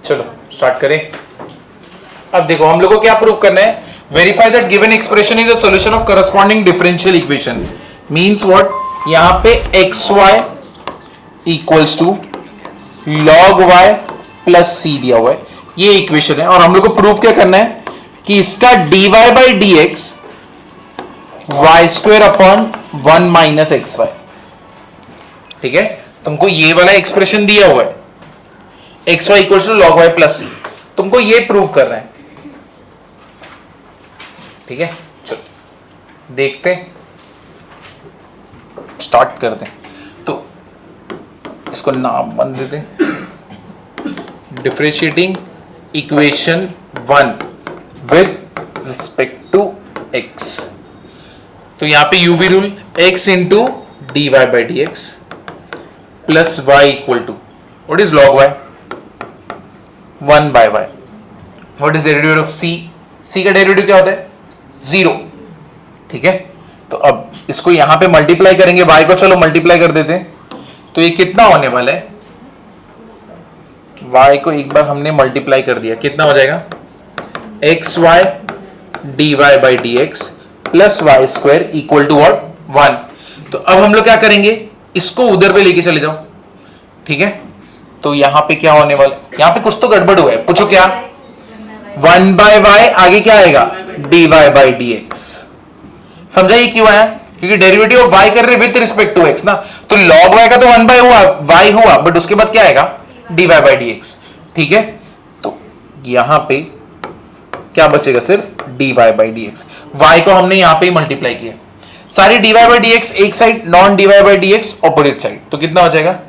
चलो स्टार्ट करें। अब देखो हम लोग को क्या प्रूव करना है, verify that given expression is a solution of corresponding differential equation. Means what, यहां पे x y equals to log y plus c दिया हुआ है, ये इक्वेशन है। और हम लोग को प्रूव क्या करना है कि इसका dy by d x y square upon 1 minus x y, ठीक है। तुमको ये वाला एक्सप्रेशन दिया हुआ है x y equal to log y plus c, तुमको ये प्रूव करना है, ठीक है। चलो देखते, स्टार्ट करते हैं। तो इसको नाम बन देते हैं, differentiating equation 1 with respect to x। तो यहां पे UV rule, x into d y by d x plus y equal to what is log y 1 by y. What is derivative of c, c का derivative क्या होता है 0, ठीक है। तो अब इसको यहां पे मल्टीप्लाई करेंगे, y को चलो मल्टीप्लाई कर देते हैं। तो ये कितना होने वाला है, y को एक बार हमने मल्टीप्लाई कर दिया, कितना हो जाएगा x y d y by d x plus y square equal to what 1। तो अब हम लोग क्या करेंगे, इसको उधर पे लेके चले जाओ, ठीक है। तो यहां पे क्या होने वाला, यहां पे कुछ तो गड़बड़ हुआ है, पूछो क्या, 1 बाय वाई आगे क्या आएगा d y by d x. समझा ये क्यों आया, क्योंकि डेरिवेटिव ऑफ y कर रहे विद रिस्पेक्ट टू x ना। तो log y का तो 1 बाय हुआ y हुआ, बट उसके बाद क्या आएगा dy बाई डी एक्स, ठीक है। तो यहां पे क्या बचेगा, सिर्फ dy by d x. y को हमने यहां पे ही मल्टीप्लाई किया, सारी dy बाई डी एक्स एक side, non dy by d x opposite side. तो कितना हो जाएगा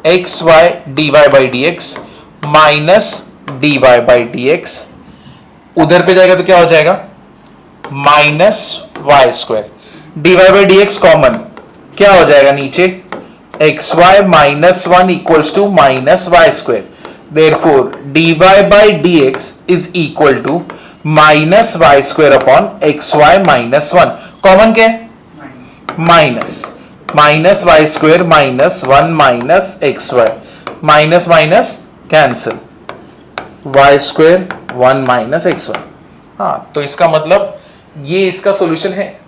x y d y by d x minus d y by d x, उधर पे जाएगा तो क्या हो जाएगा minus y square, d y by d x common, क्या हो जाएगा नीचे x y minus 1 equals to minus y square. Therefore d y by d x is equal to minus y square upon x y minus 1। Common क्या है minus, minus y square minus 1 minus x y, minus minus cancel, y square 1 minus x y. हाँ, तो इसका मतलब ये इसका solution है,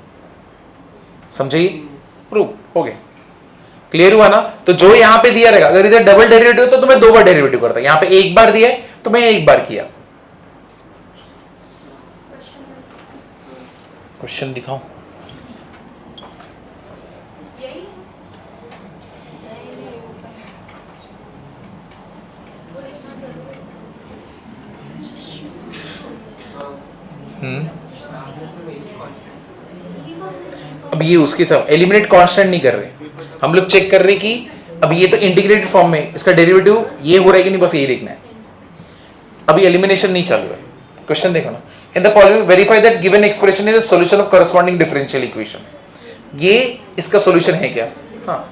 समझिए, प्रूव हो गया, क्लियर हुआ ना। तो जो यहां पे दिया रहेगा, अगर इधर डबल डेरिवेटिव तो मैं 2 बार डेरिवेटिव करता, यहां पे एक बार दिया है तो मैं एक बार किया। क्वेश्चन दिखाऊं, अब ये उसके सब एलिमिनेट कांस्टेंट नहीं कर रहे, हम लोग चेक कर रहे कि अब ये तो इंटीग्रेटेड फॉर्म में इसका डेरिवेटिव ये हो रहा है कि नहीं, बस ये देखना है, अभी एलिमिनेशन नहीं चालू है। क्वेश्चन देखो ना, in the following verify that given expression is a solution of corresponding differential equation. ये इसका सॉल्यूशन है क्या, हाँ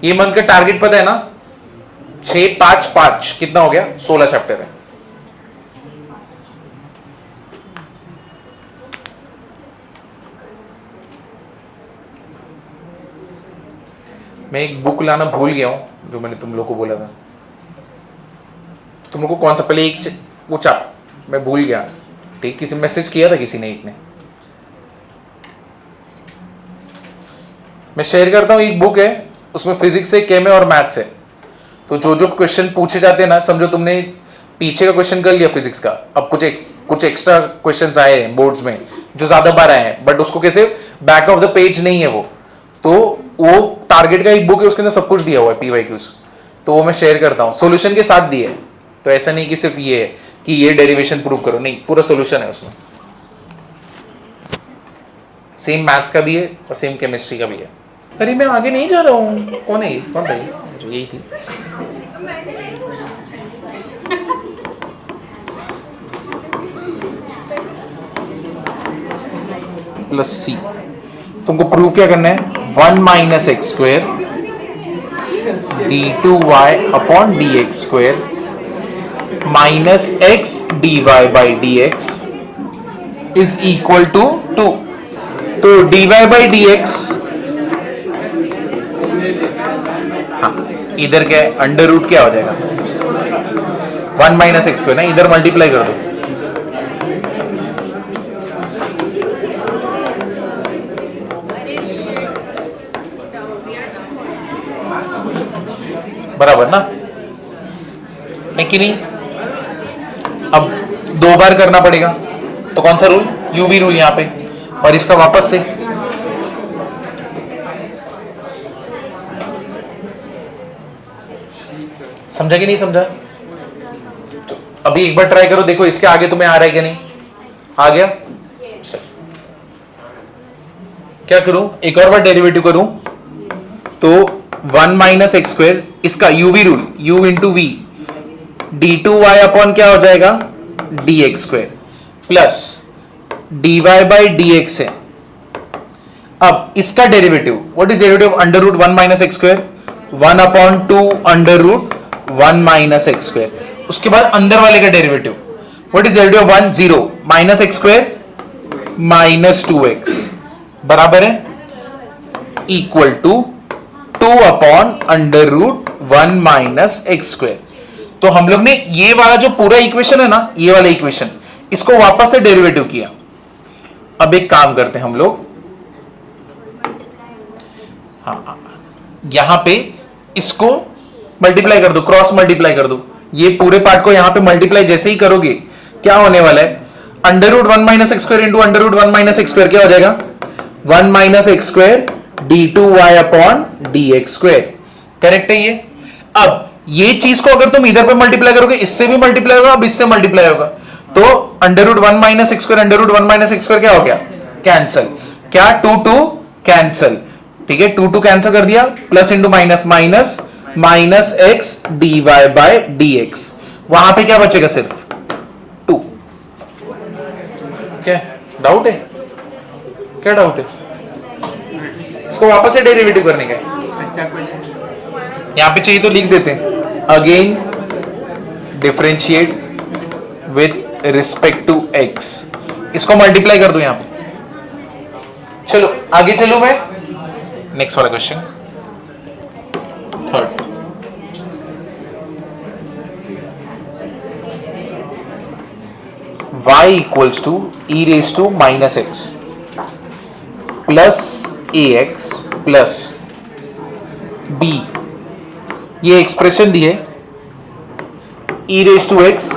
ये मंथ का टारगेट पता है ना, 6 5 5 कितना हो गया 16 चैप्टर है। मैं एक बुक लाना भूल गया हूं जो मैंने तुम लोग को बोला था, तुम लोग को कौन सा पहले एक पूछा मैं भूल गया, ठीक, किसी मैसेज किया था किसी ने, एक ने, मैं शेयर करता हूं, एक बुक है उसमें फिजिक्स है, केम है और मैथ्स है। तो जो जो क्वेश्चन पूछे जाते हैं ना, समझो तुमने पीछे का क्वेश्चन कर लिया फिजिक्स का, अब कुछ एक्स्ट्रा क्वेश्चंस आए हैं बोर्ड्स में जो ज्यादा बार आए हैं, बट उसको कैसे बैक ऑफ द पेज नहीं है वो, तो वो टारगेट का एक बुक है, उसके अंदर सब कुछ दिया हुआ है पीवाईक्यूज, तो वो मैं शेयर करता हूँ, सॉल्यूशन के साथ दिए है। तो ऐसा नहीं कि सिर्फ ये है कि ये डेरिवेशन प्रूव करो, नहीं, पूरा सॉल्यूशन है उसमें, सेम मैथ्स का भी है और सेम केमिस्ट्री का भी है। अरे मैं आगे नहीं जा रहा हूँ, कौन है ये, कौन था ये, यही थी। प्लस सी, तुमको प्रूव क्या करना है, 1 minus x square d two y upon d x square minus x d y by d x is equal to 2। तो dy बाई डी एक्स हाँ, इधर क्या है, अंडर रूट क्या हो जाएगा 1 माइनस एक्स स्क्वायर ना, इधर मल्टीप्लाई कर दो। बराबर ना, है कि नहीं? अब 2 बार करना पड़ेगा, तो कौन सा रूल, यूवी रूल यहां पे, और इसका वापस से समझा कि नहीं समझा? तो अभी एक बार ट्राई करो, देखो इसके आगे तुम्हें आ रहा है कि नहीं, आ गया? क्या करूं, एक और बार डेरिवेटिव करूं, तो 1 माइनस एक्स स्क्वायर, इसका UV rule, u into v, d2y upon क्या हो जाएगा dx square plus dy by dx है। अब इसका derivative, what is derivative of under root 1 minus x square, 1 upon 2 under root 1 minus x square. उसके बाद अंदर वाले का derivative, what is derivative of 1 0 minus x square minus 2x बराबर है equal to 2 upon under root 1 minus x square. तो हम लोग ने ये वाला जो पूरा इक्वेशन है ना, ये वाला इक्वेशन, इसको वापस से डेरिवेटिव किया। अब एक काम करते हैं हम लोग, हाँ, यहां पे इसको मल्टीप्लाई कर दो, क्रॉस मल्टीप्लाई कर दो। ये पूरे पार्ट को यहां पे मल्टीप्लाई जैसे ही करोगे क्या होने वाला है, under root 1 minus x square into under root 1 minus x square क्या हो जाएगा 1 minus x square d2y upon dx square. Correct है ये? अब ये चीज को अगर तुम इधर पे मल्टीप्लाई करोगे, इससे भी मल्टीप्लाई होगा, अब इससे मल्टीप्लाई होगा, तो under root 1 minus x square under root 1 minus x square क्या हो गया, कैंसल। क्या 2 2 कैंसल, ठीक है, 2 2 कैंसल कर दिया, plus into minus minus minus x d y by d x, वहां पे क्या बचेगा सिर्फ 2। क्या डाउट है, क्या डाउट है? इसको वापस से डेरिवेटिव करने का यहां पे चाहिए तो लिख देते हैं, again differentiate with respect to x, इसको मल्टीप्लाई कर दो यहां पे। चलो आगे चलूं मैं, नेक्स्ट वाला question, third. y equals to e raise to minus x plus ax plus b, ये एक्सप्रेशन दी है e raise to x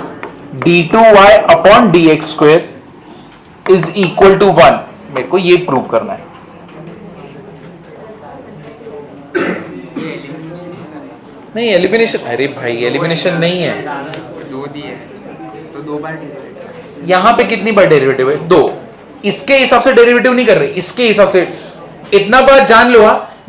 d2y upon dx square is equal to 1। मेरे को ये प्रूव करना है। नहीं एलिमिनेशन, अरे भाई एलिमिनेशन नहीं है, दो दिए तो 2 बार डेरिवेटिव। यहां पे कितनी बार डेरिवेटिव है 2, इसके हिसाब से डेरिवेटिव नहीं कर रहे, इसके हिसाब से इतना बार जान लो,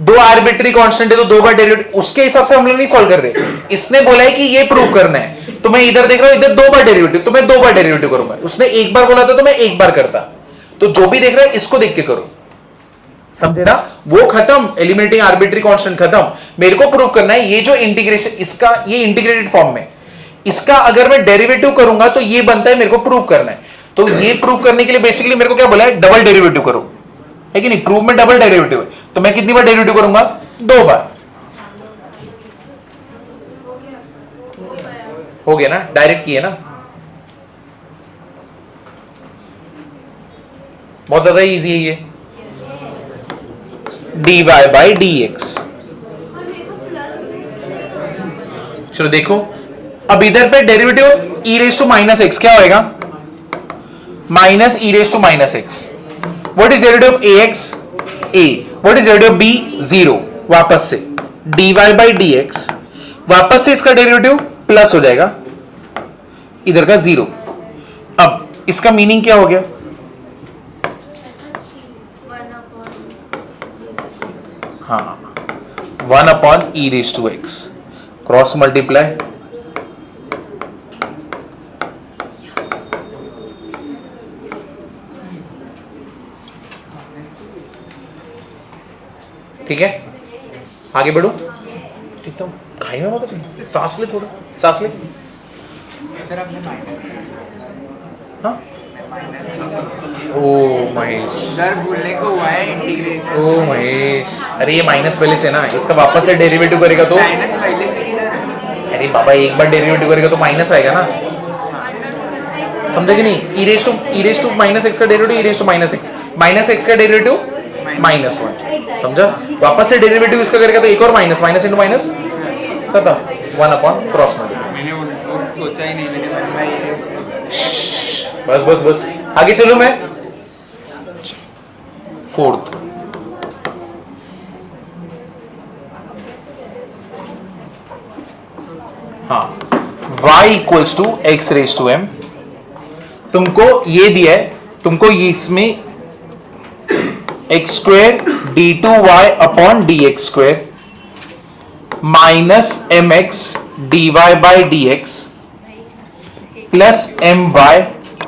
2 आर्बिट्री कांस्टेंट है तो 2 बार डेरिवेटिव, उसके हिसाब से हम लोग नहीं सॉल्व कर रहे। इसने बोला है कि ये प्रूव करना है, तो मैं इधर देख रहा हूं, इधर 2 बार डेरिवेटिव, तो मैं 2 बार डेरिवेटिव करूंगा। उसने 1 बार बोला था तो मैं 1 बार करता, तो जो भी देख रहा है इसको देख के करो, समझे ना? वो खत्म, एलिमिनेटिंग आर्बिट्री कांस्टेंट खत्म। मेरे को प्रूव करना है ये जो इंटीग्रेशन, इसका ये इंटीग्रेटेड फॉर्म में, इसका अगर मैं डेरिवेटिव करूंगा तो ये बनता है, मेरे को प्रूव करना है। तो ये प्रूव करने के लिए बेसिकली मेरे को क्या बोला है, डबल डेरिवेटिव करो, है कि नहीं? प्रूव में डबल डेरिवेटिव है, तो मैं कितनी बार डेरिवेटिव करूंगा 2 बार। हो गया ना, डायरेक्ट किए ना, बहुत ज्यादा इजी है ये, dy बाई dx। चलो देखो, अब इधर पे derivative e raise to minus x क्या होएगा, minus e raise to minus x. What is derivative of ax a, what is derivative of b 0, वापस से dy बाई dx, वापस से इसका डेरिवेटिव प्लस हो जाएगा, इधर का 0। अब इसका मीनिंग क्या हो गया, हाँ 1 upon e raise to x, cross multiply, ठीक है? आगे बढ़ो, एकदम खाई में मत, सांस ले, थोड़ा सांस ले। सर आपने माइनस, हाँ ओ महेश, सर भूलने को हुआ है इंटीग्रेशन। ओ महेश, अरे ये माइनस पहले से ना, इसका वापस से डेरिवेटिव करेगा तो, माइनस पहले से इधर है। अरे बाबा एक बार डेरिवेटिव करेगा तो माइनस आएगा ना, समझे कि नहीं? E raise to minus x का derivative e raise to minus x का डेरिवेटिव माइनस वन, समझा? वापस से डेरिवेटिव इसका करेगा तो एक और माइनस, माइनस इंटू माइनस खत्म, वन अपॉन क्रॉस मल्टीप्लाई। मैंने वो सोचा ही नहीं, मैंने बोला ये बस बस बस, आगे चलो मैं फोर्थ। हाँ, y equals to x raise to m, तुमको ये दिया है, तुमको ये इसमें x square d two y upon d x square minus m x d y by d x plus m y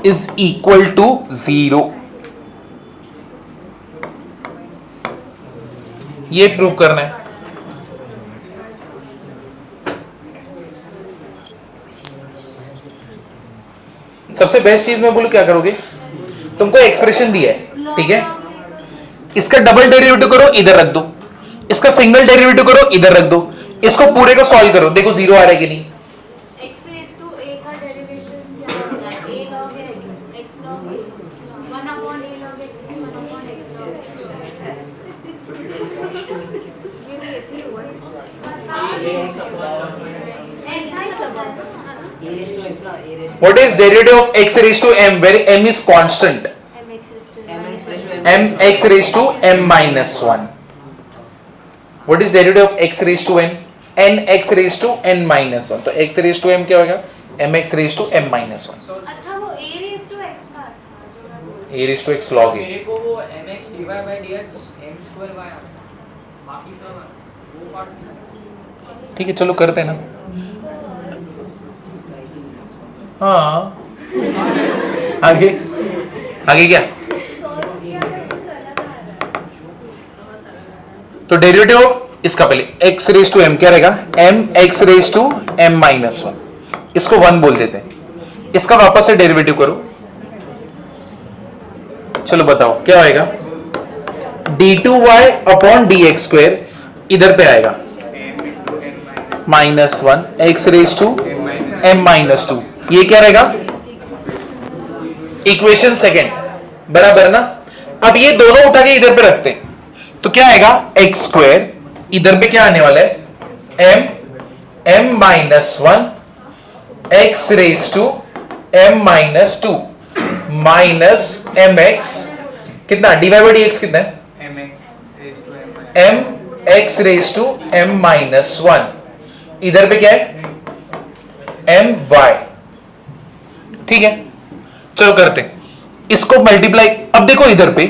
is equal to 0। ये prove करना है। सबसे बेस्ट चीज मैं बोलूं क्या करोगे, तुमको एक्सप्रेशन दिया है, ठीक है, इसका डबल डेरिवेटिव करो इधर रख दो, इसका सिंगल डेरिवेटिव करो इधर रख दो, इसको पूरे को सॉल्व करो, देखो जीरो आ रहा है कि नहीं। x रेज़ टू a का डेरिवेशन क्या होता है? a log x, x log a, 1 upon a log x, 1 upon x log x। ये भी ऐसे ही हुआ है। ऐसा ही सब है। What is derivative of x raised to m where m is constant? mx raised to m x raised to m minus 1. What is derivative of x raised to n? n x raised to n minus 1. तो x raised to m क्या होगा? m x raised to m minus 1. अच्छा वो a raised to x का था जो मैं बोल रही a raised to x log a. मेरे को वो mx dy by dx m square y आता है, बाकी सब वो पार्ट ठीक है, चलो करते हैं ना। हाँ, आगे आगे क्या? तो डेरिवेटिव ऑफ इसका पहले x रेज टू m क्या रहेगा? m x raise to m minus 1, इसको 1 बोल देते हैं, इसका वापस से डेरिवेटिव करो, चलो बताओ क्या होएगा? d2y upon d x square इधर पे आएगा minus 1 x raise to m minus 2, ये क्या रहेगा? इक्वेशन सेकेंड, बराबर ना? अब ये दोनों उठा के इधर पे रखते हैं तो क्या आएगा? एक्स स्क्वायर, इधर पे क्या आने वाला है? m minus 1 x raise to m minus 2 minus m x, कितना डी वाई डी एक्स कितना है? m x raise to m minus 1, इधर पे क्या है? m y, ठीक है, चलो करते हैं इसको मल्टीप्लाई। अब देखो इधर पे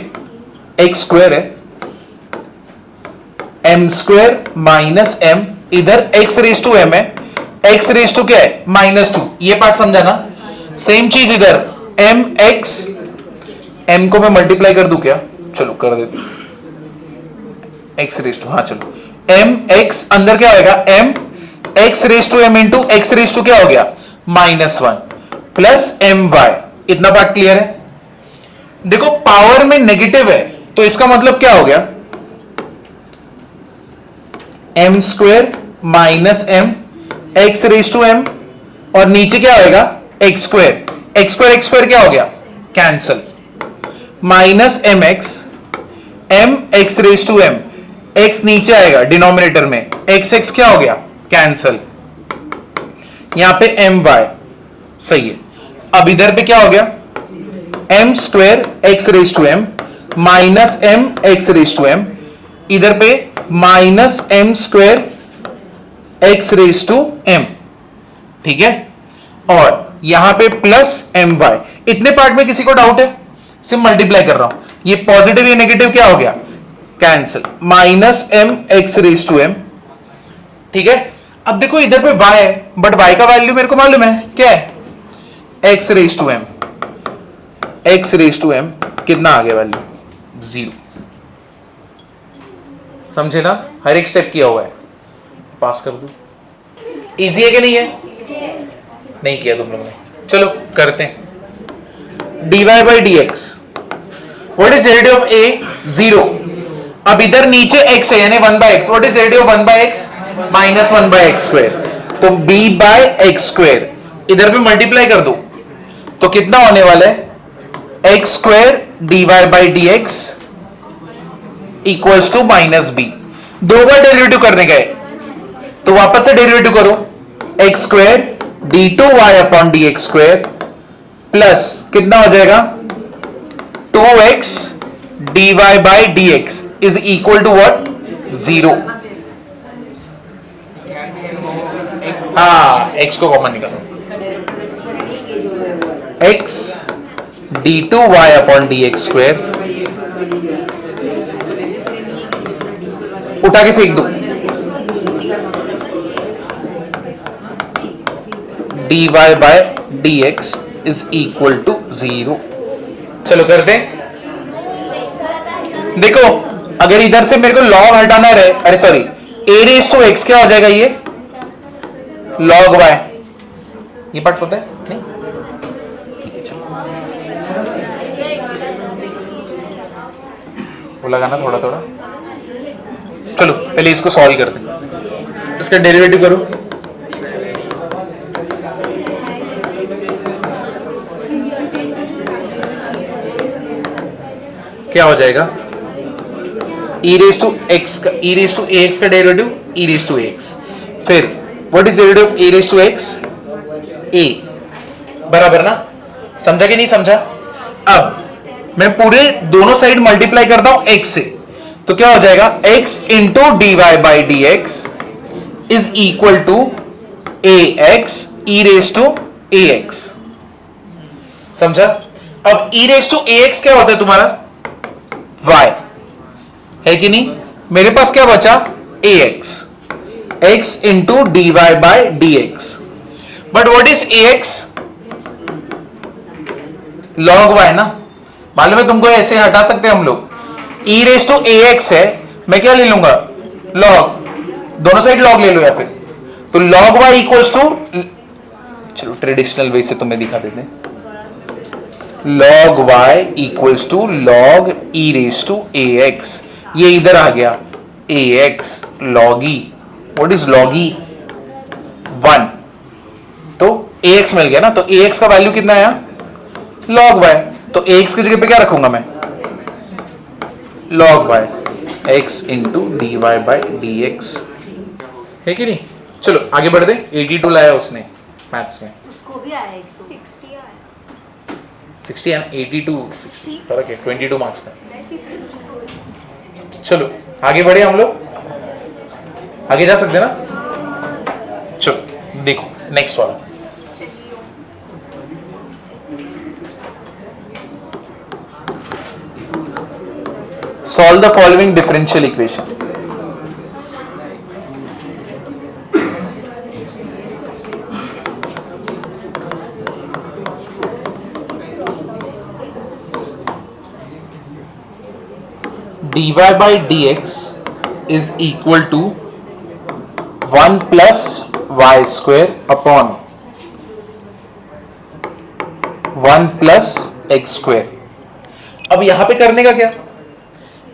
एक्स स्क्वायर है, m स्क्वायर माइनस m, इधर x रेज टू m है, x रेज टू क्या है? माइनस 2, ये पार्ट समझा ना? सेम चीज इधर m x, m को मैं मल्टीप्लाई कर दूं क्या? चलो कर देते, x रेज टू, हाँ चलो, m x अंदर क्या होगा? m x raise to m into x raise to क्या हो गया? माइनस 1 प्लस एम वाई, इतना पार्ट क्लियर है? देखो पावर में नेगेटिव है तो इसका मतलब क्या हो गया? m square minus m x raise to m, और नीचे क्या होएगा? X square, x square x square क्या हो गया? Cancel, minus m x raise to m, x नीचे आएगा डिनोमिनेटर में, एक्स एक्स क्या हो गया? कैंसल, यहां पे एम वाई, सही है। अब इधर पे क्या हो गया? m square x raise to m minus m x raise to m, इधर पे minus m square x raise to m, ठीक है, और यहां पे प्लस एम वाई। इतने पार्ट में किसी को डाउट है? सिर्फ मल्टीप्लाई कर रहा हूं, ये पॉजिटिव ये नेगेटिव क्या हो गया? Cancel, minus m x raise to m, ठीक है। अब देखो इधर पे y है, बट y का वैल्यू मेरे को मालूम है क्या है? x raise to m, x raise to m कितना आ गया वैल्यू? 0। समझे ना? हर एक स्टेप किया हुआ है, पास कर दो। इजी है कि नहीं है? नहीं किया तुम लोगों ने, चलो करते हैं। dy by dx. What is derivative of a? 0. अब इधर नीचे x है यानी 1 by x. What is derivative of 1 by x? minus 1 by x square. तो b by x square इधर भी मल्टीप्लाई कर दो तो कितना होने वाला है x square dy by dx equals to minus b. दो बार डेरिवेटिव करने गए तो वापस से डेरिवेटिव करो. x square d2y upon dx square plus कितना हो जाएगा 2x dy by dx is equal to what 0. हाँ x को कॉमन निकालो. x d2y upon dx square उठा के फेंक दो. dy by dx is equal to 0. चलो करते हैं. देखो अगर इधर से मेरे को लॉग हटाना रहे, अरे sorry a raise to x क्या हो जाएगा ये log y. ये पार्ट पता है नहीं? वो लगाना थोड़ा थोड़ा. चलो पहले इसको सॉल्व करते हैं. इसका डेरिवेटिव करो. क्या हो जाएगा e रेज टू ax का derivative e raise to ax. फिर what is derivative of a raise to x? a बराबर ना. समझा कि नहीं समझा? अब मैं पूरे दोनों साइड मल्टीप्लाई करता हूं x से तो क्या हो जाएगा x into dy by d x is equal to ax e raise to ax. समझा? अब e रेज टू ax क्या होता है तुम्हारा y है कि नहीं? मेरे पास क्या बचा ax x into dy by d x. But what is ax? log y ना. मालूम है तुमको? ऐसे हटा सकते हैं हम लोग. e रेज टू ax है, मैं क्या ले लूंगा log. दोनों साइड log ले लो या फिर तो log y इक्वल्स टू, चलो ट्रेडिशनल वे से तुम्हें दिखा देते हैं. log y equals to log e raise to ax. ये इधर आ गया ax log e. What is log e? 1. तो ax मिल गया ना. तो ax का वैल्यू कितना आया log y. तो ax की जगह पे क्या रखूंगा मैं log y x into dy by d x. है कि नहीं? चलो आगे बढ़ते. 82 लाया उसने मैथ्स में. उसको भी आया 160 आया. 60 है 82 60 फर्क है 22 मार्क्स का. चलो आगे बढ़े हम लोग. आगे जा सकते ना. चलो देखो नेक्स्ट वाला. Solve the following differential equation. dy by dx is equal to 1 plus y square upon 1 plus x square. अब यहां पे करने का क्या?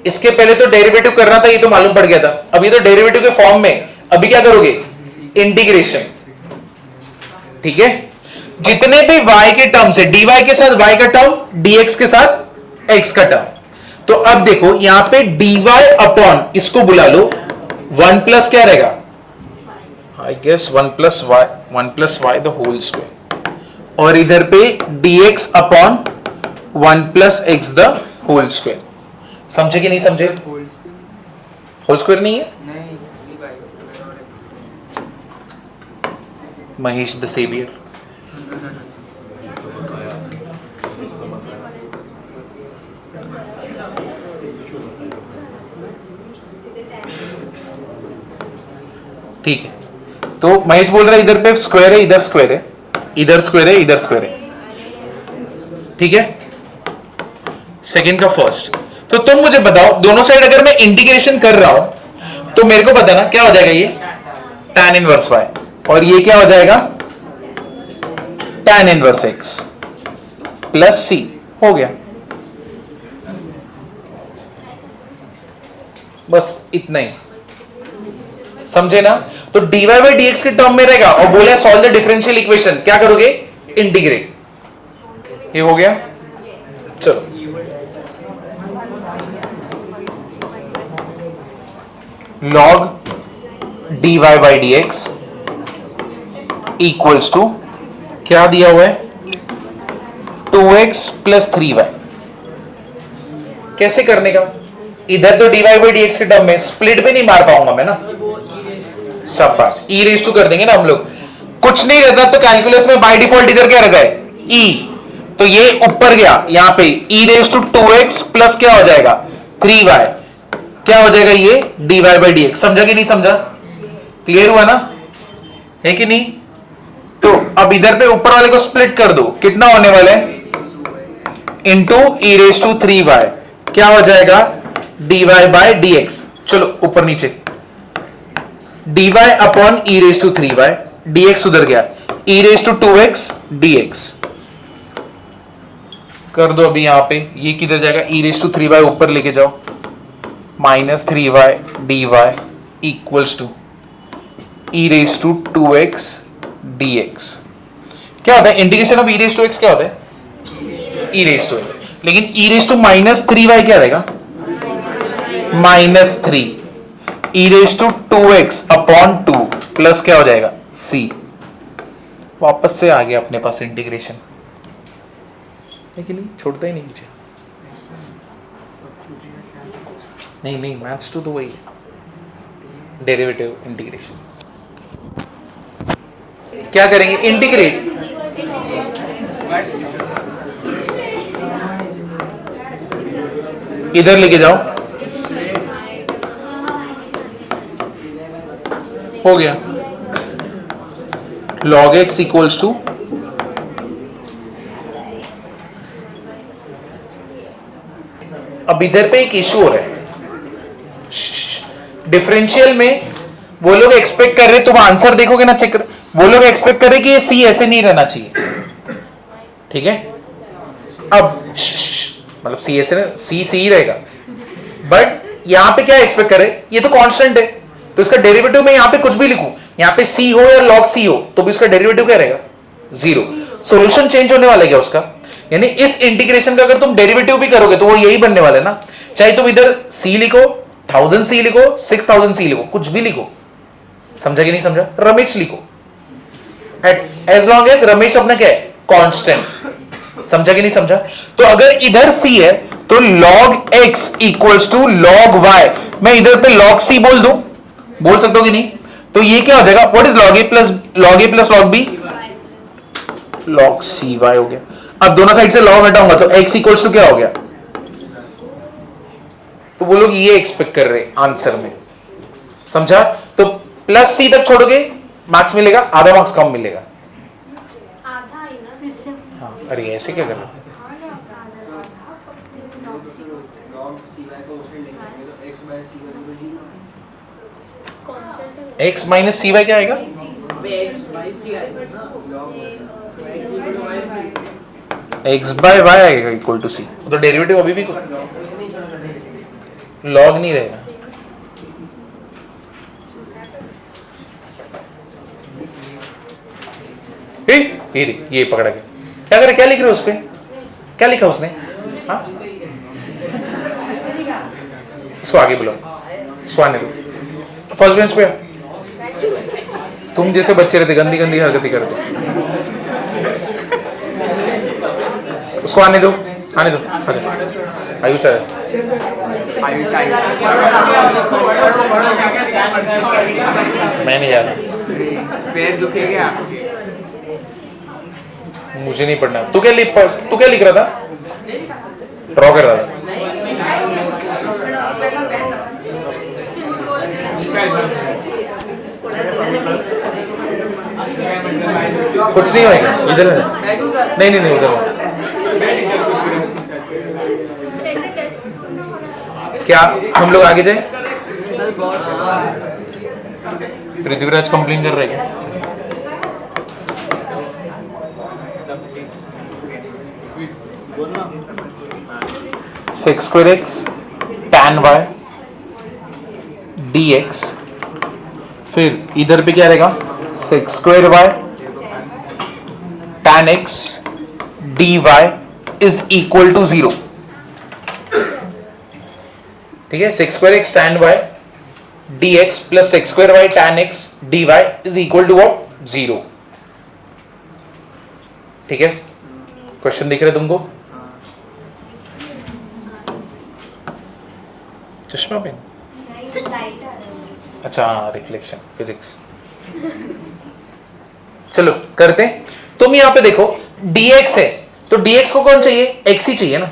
इसके पहले तो डेरिवेटिव करना था, ये तो मालूम पड़ गया था. अब ये तो डेरिवेटिव के फॉर्म में. अभी क्या करोगे इंटीग्रेशन. ठीक है. जितने भी y के टर्म्स है dy के साथ y का टर्म, dx के साथ x का टर्म. तो अब देखो यहां पे dy अपॉन इसको बुला लो 1 प्लस क्या रहेगा I guess 1 plus y the whole square. और इधर पे dx upon 1 plus x the whole square. समझे कि नहीं समझे? होल स्क्वायर नहीं है. नहीं महेश द सेवियर. ठीक है. तो महेश बोल रहा है इधर पे स्क्वायर है, इधर स्क्वायर है, इधर स्क्वायर है, इधर स्क्वायर है. ठीक है. सेकंड का फर्स्ट. तो तुम मुझे बताओ दोनों साइड अगर मैं इंटीग्रेशन कर रहा हूं तो मेरे को बताना क्या हो जाएगा. ये tan इनवर्स y और ये क्या हो जाएगा tan inverse x plus c. हो गया, बस इतना ही, समझे ना? तो dy बाई dx के टर्म में रहेगा और बोला सॉल्व द डिफरेंशियल इक्वेशन, क्या करोगे? इंटीग्रेट। ये हो गया, चलो log dy by dx equals to क्या दिया हुआ है? 2x plus 3y। कैसे करने का? इधर तो dy बाई dx के टर्म में स्प्लिट भी नहीं मार पाऊंगा मैं ना, शाबाश, e रेज टू कर देंगे ना हम लोग। कुछ नहीं रहता तो कैलकुलस में बाय डिफॉल्ट इधर क्या रहता है? e, तो ये ऊपर गया, यहां पे e raise to 2x plus क्या हो जाएगा? 3y। क्या हो जाएगा? ये dy बाई dx। समझा कि नहीं समझा? क्लियर हुआ ना? है कि नहीं? तो अब इधर पे ऊपर वाले को स्प्लिट कर दो, कितना होने वाला है? Into e raise to 3y, क्या हो जाएगा? dy by dx। चलो ऊपर नीचे, dy upon e raise to 3y, dx उधर गया, e raise to 2x dx कर दो। अभी यहां पे ये किधर जाएगा? e रेज टू 3y ऊपर लेके जाओ, minus 3y dy equals to e raise to 2x dx। क्या होता है? Integration of e raise to x क्या होता है? e raise to x। लेकिन e raise to minus 3y क्या रहेगा? Minus 3 e raise to 2x upon 2 plus क्या हो जाएगा? c। वापस से आ गया अपने पास इंटीग्रेशन, लेकिन छोड़ता ही नहीं मुझे। नहीं मैथ्स टू तो वही है, डेरिवेटिव इंटीग्रेशन। क्या करेंगे? इंटीग्रेट। इधर लेके जाओ, हो गया log x इक्वल्स टू अब इधर पे एक इशू हो रहा है डिफरेंशियल में। वो लोग एक्सपेक्ट कर रहे, तुम आंसर देखोगे ना, चेक कर, वो लोग एक्सपेक्ट कर रहे कि ये सी ऐसे नहीं रहना चाहिए, ठीक है? अब मतलब सी ऐसे ना, सी सी ही रहेगा, बट यहां पे क्या एक्सपेक्ट कर रहे? ये तो कांस्टेंट है, तो इसका डेरिवेटिव में यहां पे कुछ भी लिखूं, यहां पे सी हो या log सी हो, तो भी इसका डेरिवेटिव क्या रहेगा? 0। सॉल्यूशन चेंज होने वाला है क्या उसका? यानी इस इंटीग्रेशन का अगर तुम डेरिवेटिव भी करोगे तो वो यही बनने वाला है ना, चाहे तुम इधर c लिखो, 1000 c लिखो, 6000 c लिखो, कुछ भी लिखो। समझा कि नहीं समझा? रमेश लिखो, एज लॉन्ग एज रमेश अपना क्या है? कांस्टेंट। समझा कि नहीं समझा? तो अगर इधर c है तो log x equals to log y, मैं इधर पे log c बोल दूं, बोल सकता हूं कि नहीं? तो ये क्या हो जाएगा? What is log a plus log b? log c y हो गया। अब दोनों साइड से log हटाऊंगा तो x इक्वल्स टू क्या हो गया? तो वो लोग ये एक्सपेक्ट कर रहे आंसर में, समझा? तो प्लस c तक छोड़ोगे मार्क्स मिलेगा, आधा मार्क्स कम मिलेगा। आधा ही ना फिर से। हाँ, अरे ऐसे क्या करना? x माइनस सी वाई क्या आएगा? x बाय y आएगा इक्वल टू c। तो डेरिवेटिव अभी भी लॉग नहीं रहेगा। ये पकड़ा गया। क्या करे? क्या लिख रहे हो उस पे? क्या लिखा उसने? हाँ, इसको आगे बुलाओ, इसको आने दो। तो फर्स्ट बेंच पे तुम जैसे बच्चे रहते, गंदी गंदी हरकतें करते। उसको आने दो, आने दो। आयुष सर, मैं नहीं जा रहा, पैर दुखेगा। मुझे नहीं पढ़ना। तू क्या लिख रहा था? ड्रॉ कर रहा था। कुछ नहीं होएगा, इधर नहीं उधर। क्या हम लोग आगे जाए? पृथ्वीराज कंप्लेन कर रहे हैं क्या? Sec square x tan y dx, फिर इधर पे क्या रहेगा sec square y tan x dy is equal to 0। ठीक है, sec square x tan y dx plus sec square y tan x dy is equal to what 0। ठीक है, question दिख रहा है तुमको? चश्मा पेन, अच्छा रिफ्लेक्शन फिजिक्स। चलो करते हैं। तुम यहां पे देखो dx है तो dx को कौन चाहिए, x ही चाहिए ना,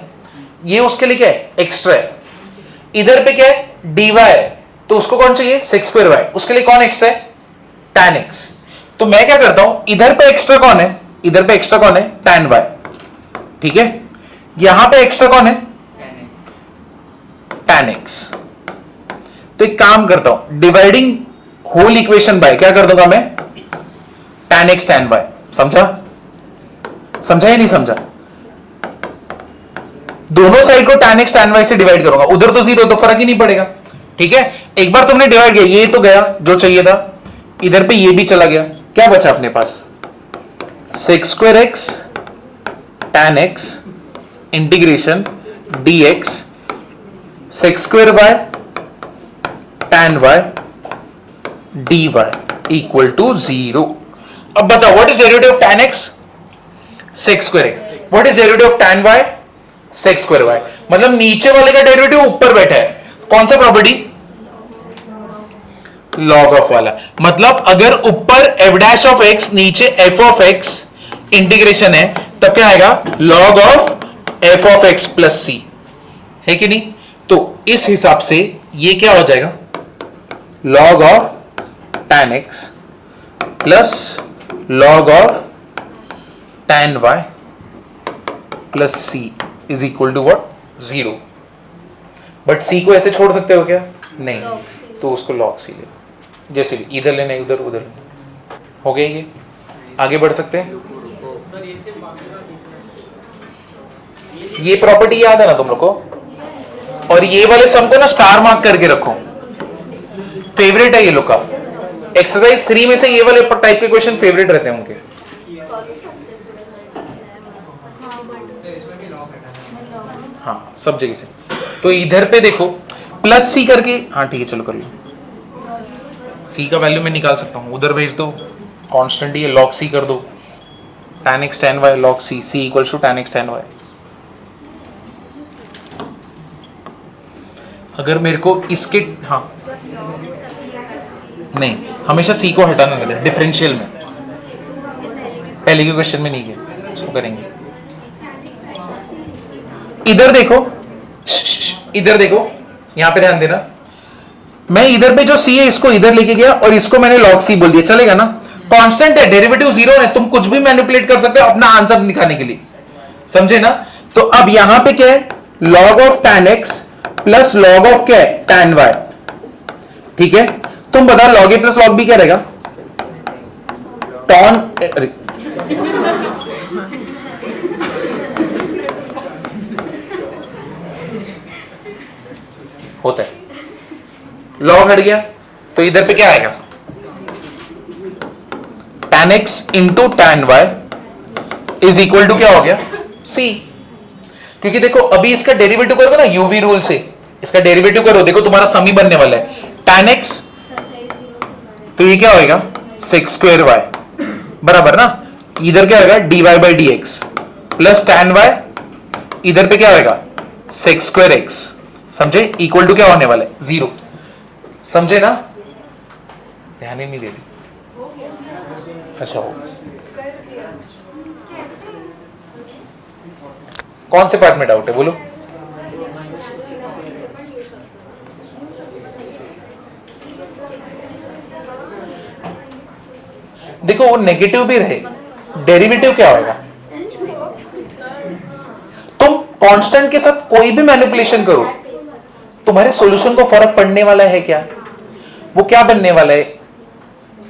ये उसके लिए क्या है एक्स्ट्रा है। इधर पे क्या है dy है तो उसको कौन चाहिए सेक्स स्क्वायर y, उसके लिए कौन एक्स्ट्रा है tan x। तो मैं क्या करता हूं, इधर पे एक्स्ट्रा कौन है, इधर पे एक्स्ट्रा कौन है tan y। ठीक है, यहां पे एक्स्ट्रा कौन है tan x। तो एक काम करता हूं, डिवाइडिंग होल इक्वेशन बाय क्या कर दूंगा मैं tan x tan y। समझा, समझा या नहीं समझा? दोनों साइड को tan x tan y से डिवाइड करूंगा, उधर तो 0 तो फर्क ही नहीं पड़ेगा। ठीक है, एक बार तुमने डिवाइड किया, ये तो गया जो चाहिए था, इधर पे ये भी चला गया, क्या बचा अपने पास sec square x tan x integration dx sec square y tan y dy equal to 0। अब बताओ what is derivative of tan x sec square x, what is derivative of tan y sec square y। मतलब नीचे वाले का derivative ऊपर बैठा है, कौन सा प्रॉपर्टी लॉग ऑफ वाला। मतलब अगर ऊपर f डैश ऑफ x नीचे f ऑफ x इंटीग्रेशन है तब क्या आएगा log of f of x plus c, है कि नहीं? तो इस हिसाब से ये क्या हो जाएगा log of tan x plus log of tan y plus c is equal to what 0। But c को ऐसे छोड़ सकते हो क्या? नहीं, तो उसको log c ले, जैसे भी इधर लेना उधर उधर लेना। हो गया ये, आगे बढ़ सकते हैं। ये प्रॉपर्टी याद है ना तुम लोग को, और ये वाले सम को ना स्टार मार्क करके रखो, फेवरेट है ये लोग का। एक्सरसाइज 3 में से ये वाले टाइप के क्वेश्चन फेवरेट रहते हैं उनके। हाँ सब जगह से। तो इधर पे देखो प्लस सी करके, हाँ ठीक है चलो कर लो, सी का वैल्यू मैं निकाल सकता हूँ, उधर भेज दो कांस्टेंट ही है, log c कर दो tan x tan y log c, c equals to tan x tan y। अगर मेरे को इसके, हाँ नहीं हमेशा c को हटाना रहता है डिफरेंशियल में, पहले के क्वेश्चन में नहीं किया, इसको करेंगे। इधर देखो, इधर देखो, यहां पे ध्यान देना, मैं इधर पे जो c है इसको इधर लेके गया और इसको मैंने log c बोल दिया, चलेगा ना? कांस्टेंट है, डेरिवेटिव 0 है, तुम कुछ भी मैनिपुलेट कर सकते हो अपना आंसर दिखाने के लिए, समझे ना? तो अब यहां पे क्या है log of tan x plus log of क्या है tan y। ठीक है, तुम बताओ log a plus log b क्या रहेगा? टॉन होता है, log हट गया तो इधर पे क्या आएगा tan x into tan y is equal to क्या हो गया c। क्योंकि देखो अभी इसका डेरिवेटिव करोगे ना यूवी रूल से, इसका डेरिवेटिव करो, देखो तुम्हारा सम ही बनने वाला है tan x, तो ये क्या होगा सेक्स स्क्वायर y बराबर ना, इधर क्या होगा dy by d x plus tan y, इधर पे क्या होगा सेक्स स्क्वायर x, समझे? इक्वल टू क्या होने वाला है 0, समझे ना? ध्यान ही नहीं दे रही। अच्छा हो, कौन से पार्ट में डाउट है बोलो? देखो वो नेगेटिव भी रहे, डेरिवेटिव क्या होगा? तुम कांस्टेंट के साथ कोई भी मैनिपुलेशन करो, तुम्हारे सॉल्यूशन को फर्क पड़ने वाला है क्या? वो क्या बनने वाला है?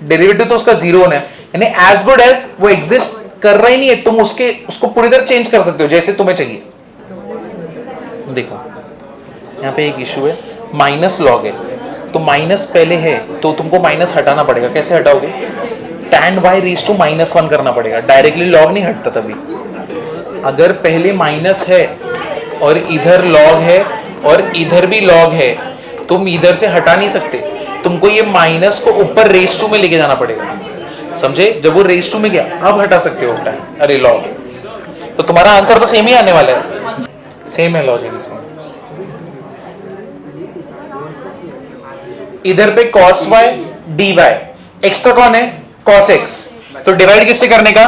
डेरिवेटिव तो उसका 0 होना है, यानी एज गुड एज वो एग्जिस्ट कर रहा ही नहीं है, तुम उसको पूरी तरह चेंज कर सकते हो जैसे तुम्हें चाहिए। देखो यहाँ पे एक इशू है, माइनस लॉग है तो माइनस पहले है तो तुमको माइनस हटाना पड़ेगा। कैसे हटाओगे? tan y रेज टू -1 करना पड़ेगा, डायरेक्टली लॉग नहीं हटता तभी। अगर पहले माइनस है और इधर लॉग है और इधर भी लॉग है, तुम इधर से हटा नहीं सकते, तुमको ये माइनस को ऊपर रेज टू में लेके जाना पड़ेगा, समझे? जब वो रेज टू में गया अब हटा सकते हो tan, अरे लॉग। तो तुम्हारा आंसर तो सेम ही आने वाला है, सेम है लॉजिक इसमें। इधर पे cos y dy, एक्स्ट्रा कौन है? cos x, तो डिवाइड किससे करने का?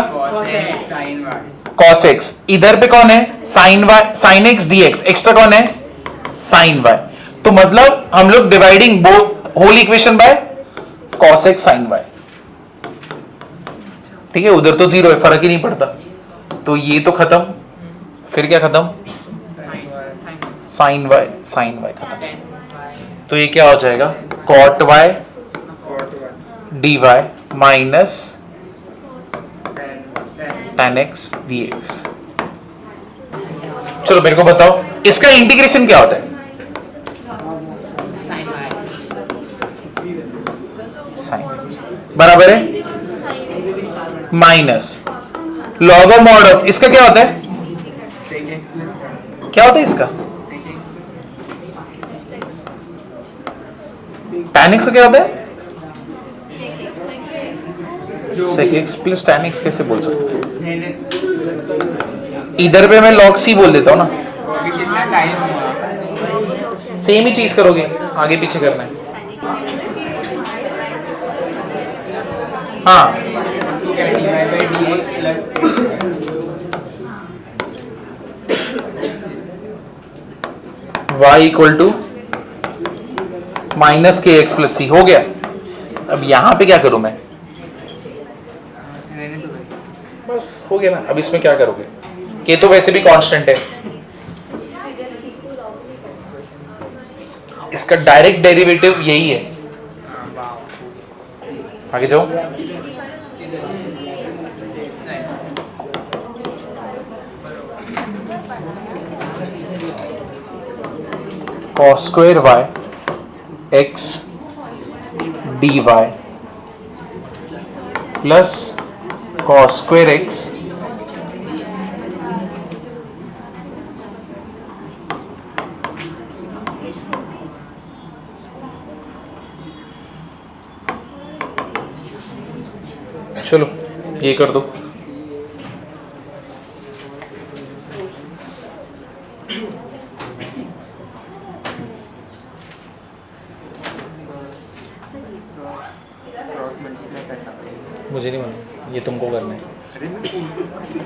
cos x। इधर पे कौन है? sin y, sin x dx, extra कौन है? sin y। तो मतलब हम लोग dividing both whole equation by cos x sin y, ठीक है? उधर तो जीरो है, फर्क ही नहीं पड़ता। तो ये तो खत्म, फिर क्या खत्म? sin y खत्म। तो ये क्या हो जाएगा? cot y dy minus tan x dx। चलो मेरे को बताओ इसका इंटीग्रेशन क्या होता है? sin x बराबर है minus log of mod of, इसका क्या होता है? क्या होता है इसका? tan x का क्या होता है? sec x plus tan x कैसे बोल सकते हैं? इधर पे मैं log c बोल देता हूं ना, कितना टाइम हुआ? सेम ही चीज करोगे, आगे पीछे करना है। हाँ क्या dy by dx plus y equal to minus k x plus c हो गया। अब यहां पे क्या करूं मैं? रहने दो वैसे। बस हो गया ना। अब इसमें क्या करोगे? के तो वैसे भी कांस्टेंट है, इसका डायरेक्ट डेरिवेटिव यही है। आगे जाओ। cos square y x dy plus cos square x चलो ये कर दो। क्रॉस मल्टीप्लाई करना पड़ेगा। मुझे नहीं मालूम, ये तुमको करना है,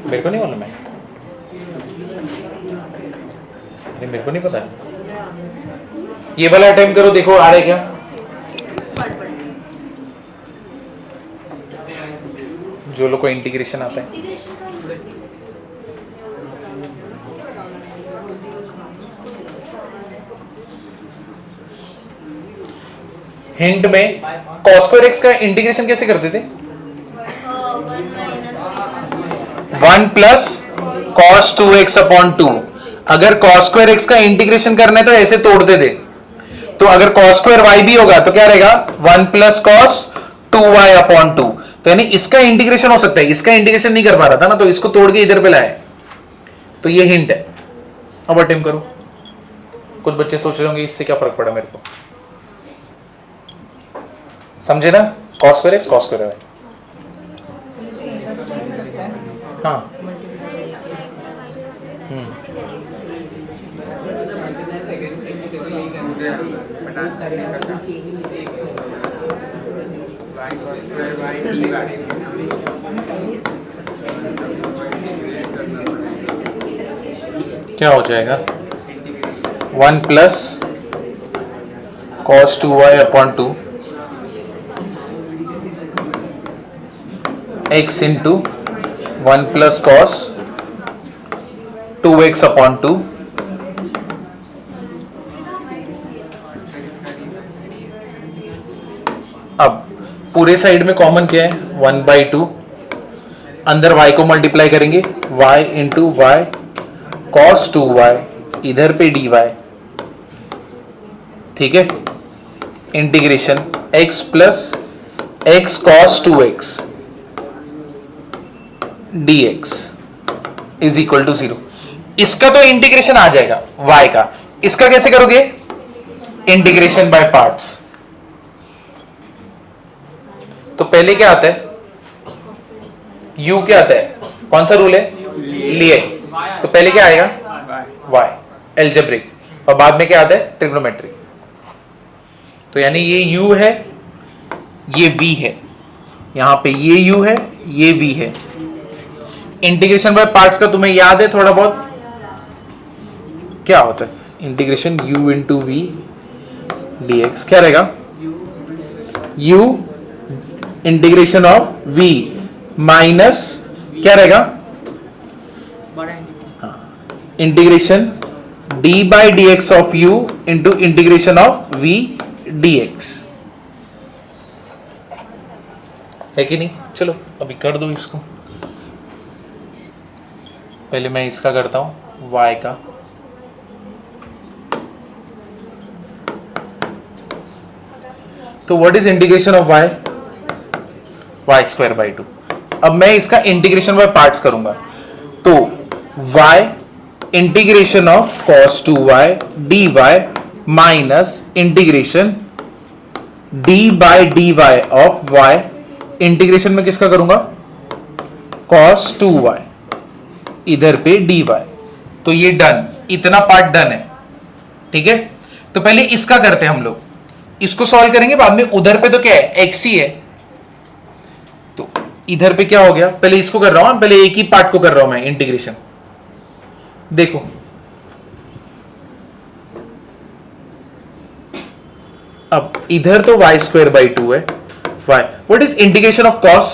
मेरे को नहीं मालूम है। अरे मेरे को नहीं पता है। ये वाला अटेम्प्ट करो, देखो आ रहा है क्या? जो लोग को इंटीग्रेशन आता है। हिंट में cos स्क्वायर x का इंटीग्रेशन कैसे करते थे? 1 प्लस cos 2x अपॉन 2। अगर cos स्क्वायर x का इंटीग्रेशन करना है तो ऐसे तोड़ते थे। तो अगर cos स्क्वायर y भी होगा तो क्या रहेगा? 1 प्लस cos 2y अपॉन 2। तो यानी इसका इंटीग्रेशन हो सकता है, इसका इंटीग्रेशन नहीं कर पा रहा था ना, तो इसको तोड़ के इधर पे लाए। तो ये हिंट है। अब अटेम्प्ट करो। कुछ बच्चे सोच रहे होंगे इससे क्या फर्क पड़ा मेरे को, समझे ना? cos square x cos square y। हाँ क्या हो जाएगा? 1 plus cos 2y upon 2 x into 1 plus cos 2x upon 2 अब पूरे साइड में कॉमन क्या है? 1/2। अंदर y को मल्टीप्लाई करेंगे, y into Y cos 2y, इधर पे dy ठीक है, integration x plus x cos 2x dx is equal to 0। इसका तो इंटीग्रेशन आ जाएगा y का, इसका कैसे करोगे? Integration by parts. तो पहले क्या आता है? u क्या आता है? कौन सा रूल है? लिए। तो पहले क्या आएगा? y एल्जेब्रिक, और बाद में क्या आता है? ट्रिग्नोमेट्रिक। तो यानी ये u है, ये v है, यहां पे ये u है, ये v है। इंटीग्रेशन बाय पार्ट्स का तुम्हें याद है थोड़ा बहुत? क्या होता है? Integration u into v dx क्या रहेगा? u integration of v minus क्या रहेगा? Integration d by d x of u into integration of v dx है कि नहीं? चलो अभी कर दो इसको। पहले मैं इसका करता हूं y का। तो what is integration of y? y square by 2। अब मैं इसका इंटीग्रेशन बाय पार्ट्स करूंगा। तो y integration of cos 2y dy minus integration d by d y of y integration में किसका करूंगा? cos 2y इधर पे dy। तो ये डन, इतना पार्ट डन है, ठीक है। तो पहले इसका करते हैं हम लोग, इसको सॉल्व करेंगे बाद में। उधर पे तो क्या है? x ही है। तो इधर पे क्या हो गया? पहले इसको कर रहा हूं, पहले एक ही पार्ट को कर रहा हूं मैं इंटीग्रेशन। देखो अब इधर तो y स्क्वायर बाई 2 है। y what is integration of cos?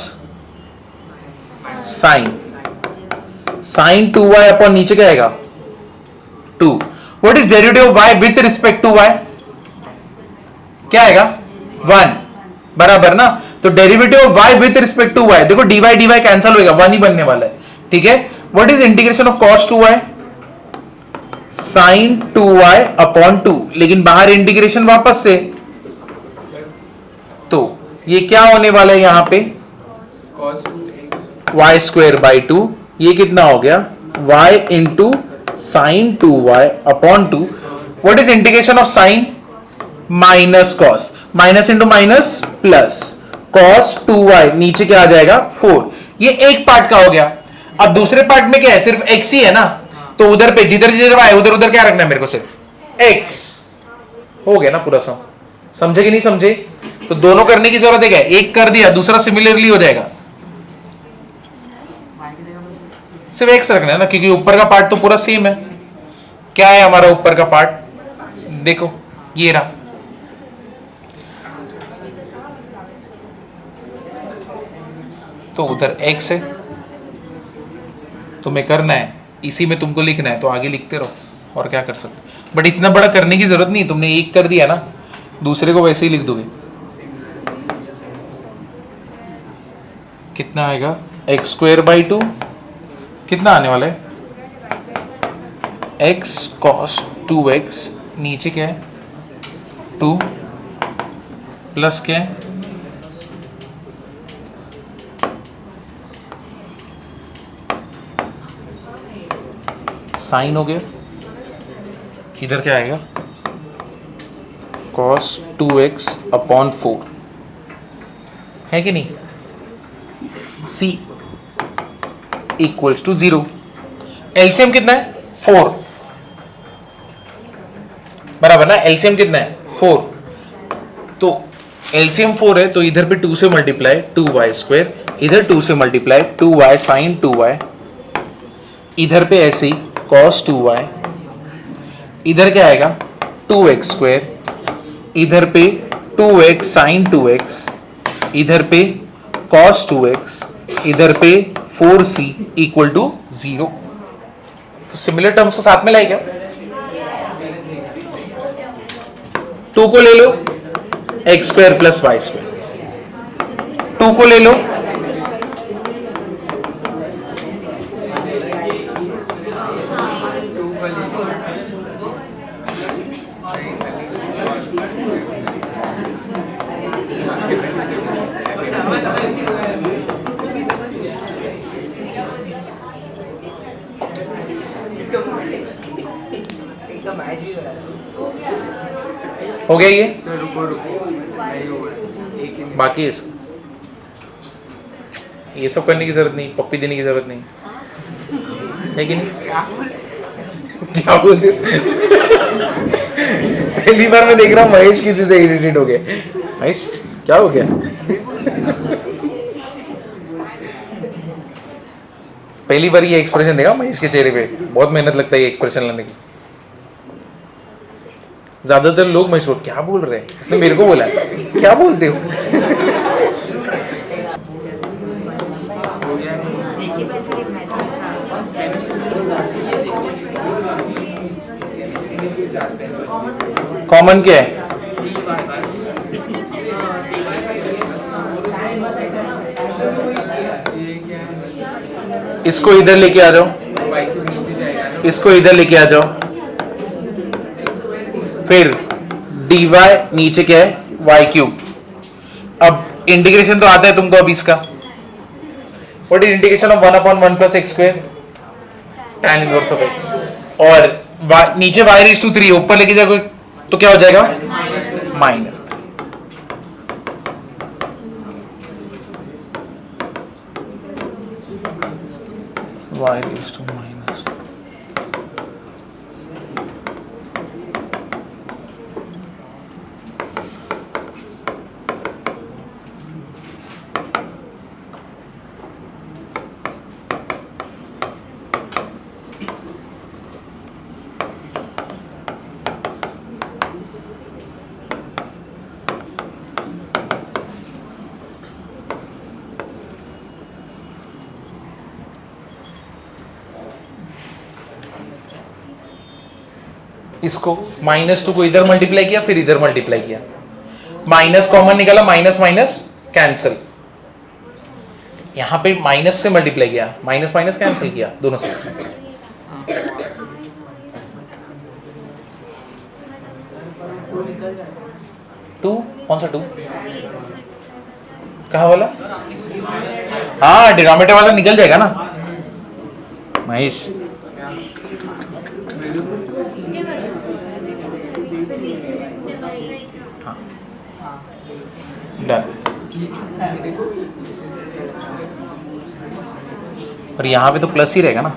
sin 2y upon नीचे क्या आएगा? 2। What is derivative of y with respect to y? क्या आएगा? 1 बराबर ना। तो derivative of y with respect to y, देखो dy dy कैंसिल होएगा, 1 ही बनने वाला है, ठीक है। What is integration of cos 2y? sin 2y upon 2, लेकिन बाहर इंटीग्रेशन वापस से। तो ये क्या होने वाला है यहां पे? y स्क्वायर बाई 2, ये कितना हो गया? y into sine 2y upon 2। What is integration of sine? Minus cos, minus into minus plus, cos 2y नीचे क्या आ जाएगा? 4। ये एक पार्ट का हो गया। अब दूसरे पार्ट में क्या है? सिर्फ x ही है ना। तो उधर पे जिधर जिधर y उधर उधर क्या रखना है मेरे को? सिर्फ x। हो गया ना पूरा सम? समझे कि नहीं समझे? तो दोनों करने की जरूरत है क्या? एक कर दिया, दूसरा सिमिलरली हो जाएगा। सिर्फ x रखना है ना, क्योंकि ऊपर का पार्ट तो पूरा सेम है। क्या है हमारा ऊपर का पार्ट? देखो ये रहा। तो उधर x है, तुम्हें करना है, इसी में तुमको लिखना है, तो आगे लिखते रहो और क्या कर सकते। बट इतना बड़ा करने की जरूरत नहीं, तुमने एक कर दिया ना, दूसरे को वैसे ही लिख दोगे। कितना आएगा? x स्क्वायर बाई 2 कितना आने वाला है? x cos 2x नीचे क्या है? 2 प्लस क्या है? साइन हो गया। इधर क्या आएगा? cos 2x अपॉन 4 है कि नहीं? c equals to 0। एलसीएम कितना है? 4 बराबर ना। एलसीएम कितना है? 4। तो एलसीएम 4 है, तो इधर पे 2 से मल्टीप्लाई 2y स्क्वायर, इधर 2 से मल्टीप्लाई 2y साइन 2y, इधर पे ऐसे ही cos 2y, इधर क्या आएगा? 2x स्क्वायर, इधर पे 2x साइन 2x, इधर पे cos 2x, इधर पे 4c इक्वल टू 0। तो सिमिलर टर्म्स को साथ में लाए क्या? 2 को ले लो, x square plus y square. 2 को ले लो, एकदम मैच भी हो रहा है। हो गया ये, रुको नहीं हुआ एक ही बाकी है इसका। ये सब करने की जरूरत नहीं, पप्पी देने की जरूरत नहीं है कि नहीं? क्या बोलते हो? पहली बार मैं देख रहा हूँ महेश किसी से इरिटेट हो गया। महेश क्या हो गया? पहली बार ये एक्सप्रेशन देखा महेश के चेहरे पे। बहुत मेहनत लगता है ये एक्सप्रेशन लाने की। ज्यादातर लोग महेश को क्या बोल रहे हैं, इसने मेरे को बोला क्या बोलते हो? एक ही पेंसिल एक मैच कॉमन क्या है? इसको इधर लेके आ जाओ, इसको इधर लेके आ जाओ, फिर dy नीचे क्या है? y cube. अब इंटीग्रेशन तो आता है तुमको अब इसका। What is integration of 1/1 plus x square? tan inverse of x। और नीचे y रेज़ टू 3 ऊपर लेके जाओ तो क्या हो जाएगा? -3। y raise to -3। इसको -2 को इधर मल्टीप्लाई किया, फिर इधर मल्टीप्लाई किया, माइनस कॉमन निकाला, माइनस माइनस कैंसिल। यहां पे माइनस से मल्टीप्लाई किया, माइनस माइनस कैंसिल किया दोनों साइड से। 2 कौन सा 2? कहाँ वाला? हाँ डिनोमिनेटर वाला निकल जाएगा ना महेश। डन। और यहाँ पे तो प्लस ही रहेगा ना,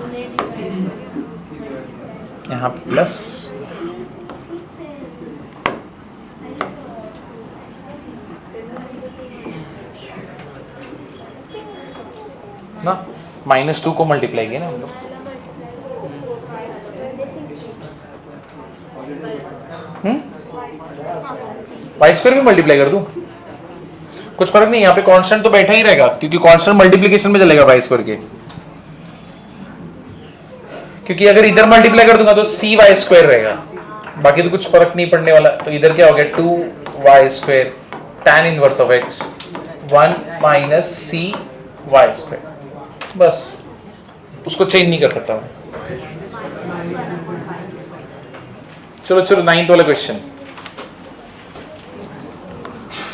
यहाँ पे प्लस। ना -2 को मल्टीप्लाई किया ना हम लोग। वाई स्क्वायर भी मल्टीप्लाई कर दूं, कुछ फर्क नहीं, यहाँ पे कांस्टेंट तो बैठा ही रहेगा क्योंकि कांस्टेंट मल्टीप्लिकेशन में चलेगा वाई स्क्वायर के। क्योंकि अगर इधर मल्टीप्लाई कर दूंगा तो सी वाई स्क्वायर रहेगा, बाकी तो कुछ फर्क नहीं पड़ने वाला। तो इधर क्या हो गया? 2y square tan inverse of x 1 minus c y square. बस उसको चेंज नहीं कर सकता मैं। चलो 9th वाला question.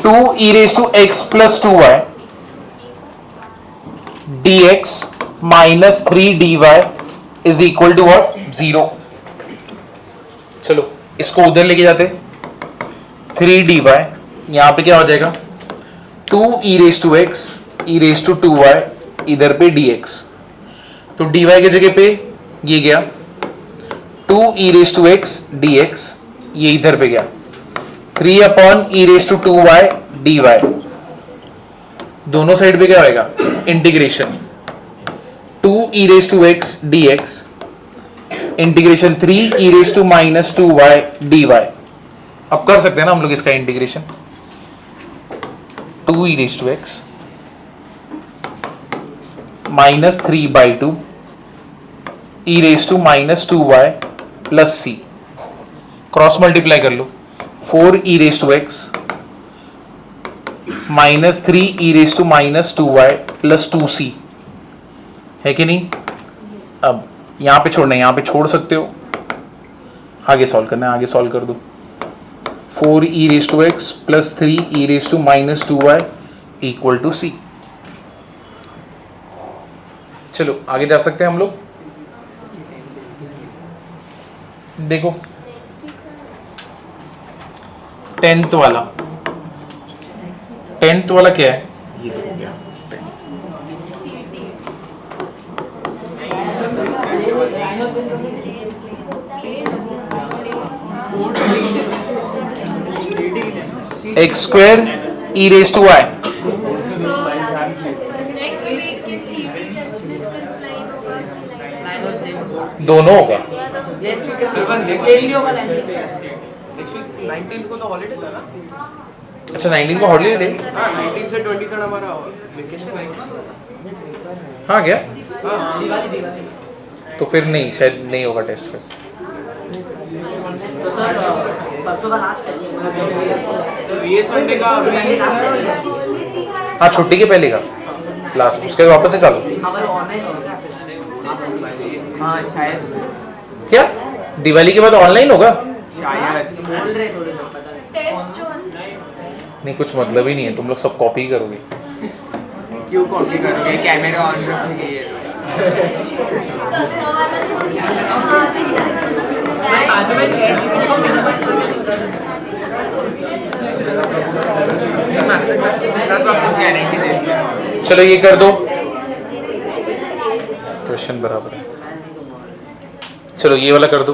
2e raised to x plus 2y dx minus 3dy is equal to what? 0। चलो इसको उधर लेके जाते, 3dy यहां पे क्या हो जाएगा? 2e raised to x e raised to 2y इधर पे dx, तो dy की जगह पे ये गया 2e raised to x dx, ये इधर पे गया 3/e raised to 2y dy। दोनों साइड पे क्या होएगा? Integration 2e raised to x dx integration 3e raised to minus 2y dy। अब कर सकते हैं ना हम लोग इसका integration. 2e raised to x minus 3/2 e raised to minus 2y plus c, cross multiply कर लो। 4e raised to x minus 3e raised to minus 2y plus 2c है कि नहीं? अब यहां पे छोड़ना है, यहां पे छोड़ सकते हो, आगे सॉल्व करना है, आगे सॉल्व कर दो। 4 e raise to x plus 3 e raise to minus 2y equal to c। चलो आगे जा सकते हैं हम लोग। देखो 10th वाला क्या है? ये तो हो गया। X square e raise to y. Next week के सीबी टेस्ट अप्लाई होगा। दोनों होगा। नेक्स्ट वीक नेक्स्ट वीक 19 को तो हॉलीडे था ना। अच्छा 19 को हॉलीडे। हाँ 19 से 20 तक हमारा वेकेशन है। हाँ क्या? हाँ तो फिर नहीं, शायद नहीं होगा टेस्ट फिर। तो सर परसों का लास्ट है। तो ये संडे का अभी हाँ छुट्टी के पहले का लास्ट, उसके बाद वापस से चालू। हमारे ऑनलाइन होगा। हाँ शायद क्या दिवाली के बाद ऑनलाइन होगा? शायद बोल रहे थोड़े लोग, पता नहीं। टेस्ट जो नहीं कुछ मतलब ही नहीं है, तुम लोग सब कॉपी करोगे। क्यों कॉपी करोगे? कैमरा ऑन रखोगे। 10 वाला थोड़ी आज में गारंटी देती है। चलो ये कर दो, क्वेश्चन बराबर है। चलो ये वाला कर दो।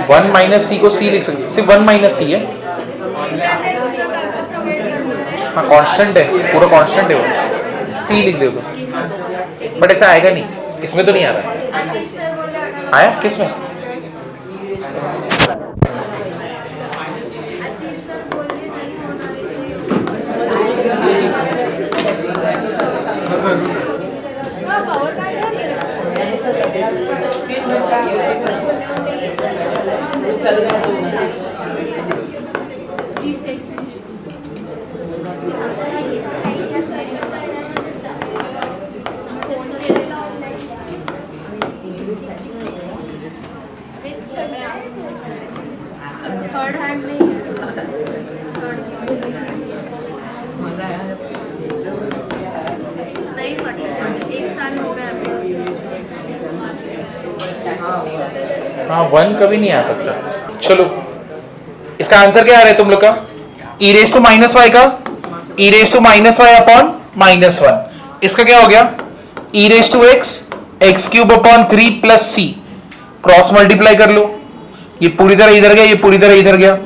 वन माइनस सी को सी लिख सकते, सिर्फ 1 माइनस सी है। हाँ कांस्टेंट है, पूरा कांस्टेंट है वो। सी लिख दो, बट ऐसा आएगा नहीं, इसमें तो नहीं आ रहा है। आया किस में? थर्ड हैंड में नहीं फट रहा है, 1 साल हो गया अभी। हाँ 1 कभी नहीं आ सकता। चलो इसका आंसर क्या आ रहा है तुम लोग का? E raise to minus y का e raise to minus y upon -1। इसका क्या हो गया? E raise to x cube upon 3 plus c. Cross multiply कर लो, ये पूरी तरह इधर गया, ये पूरी तरह इधर गया।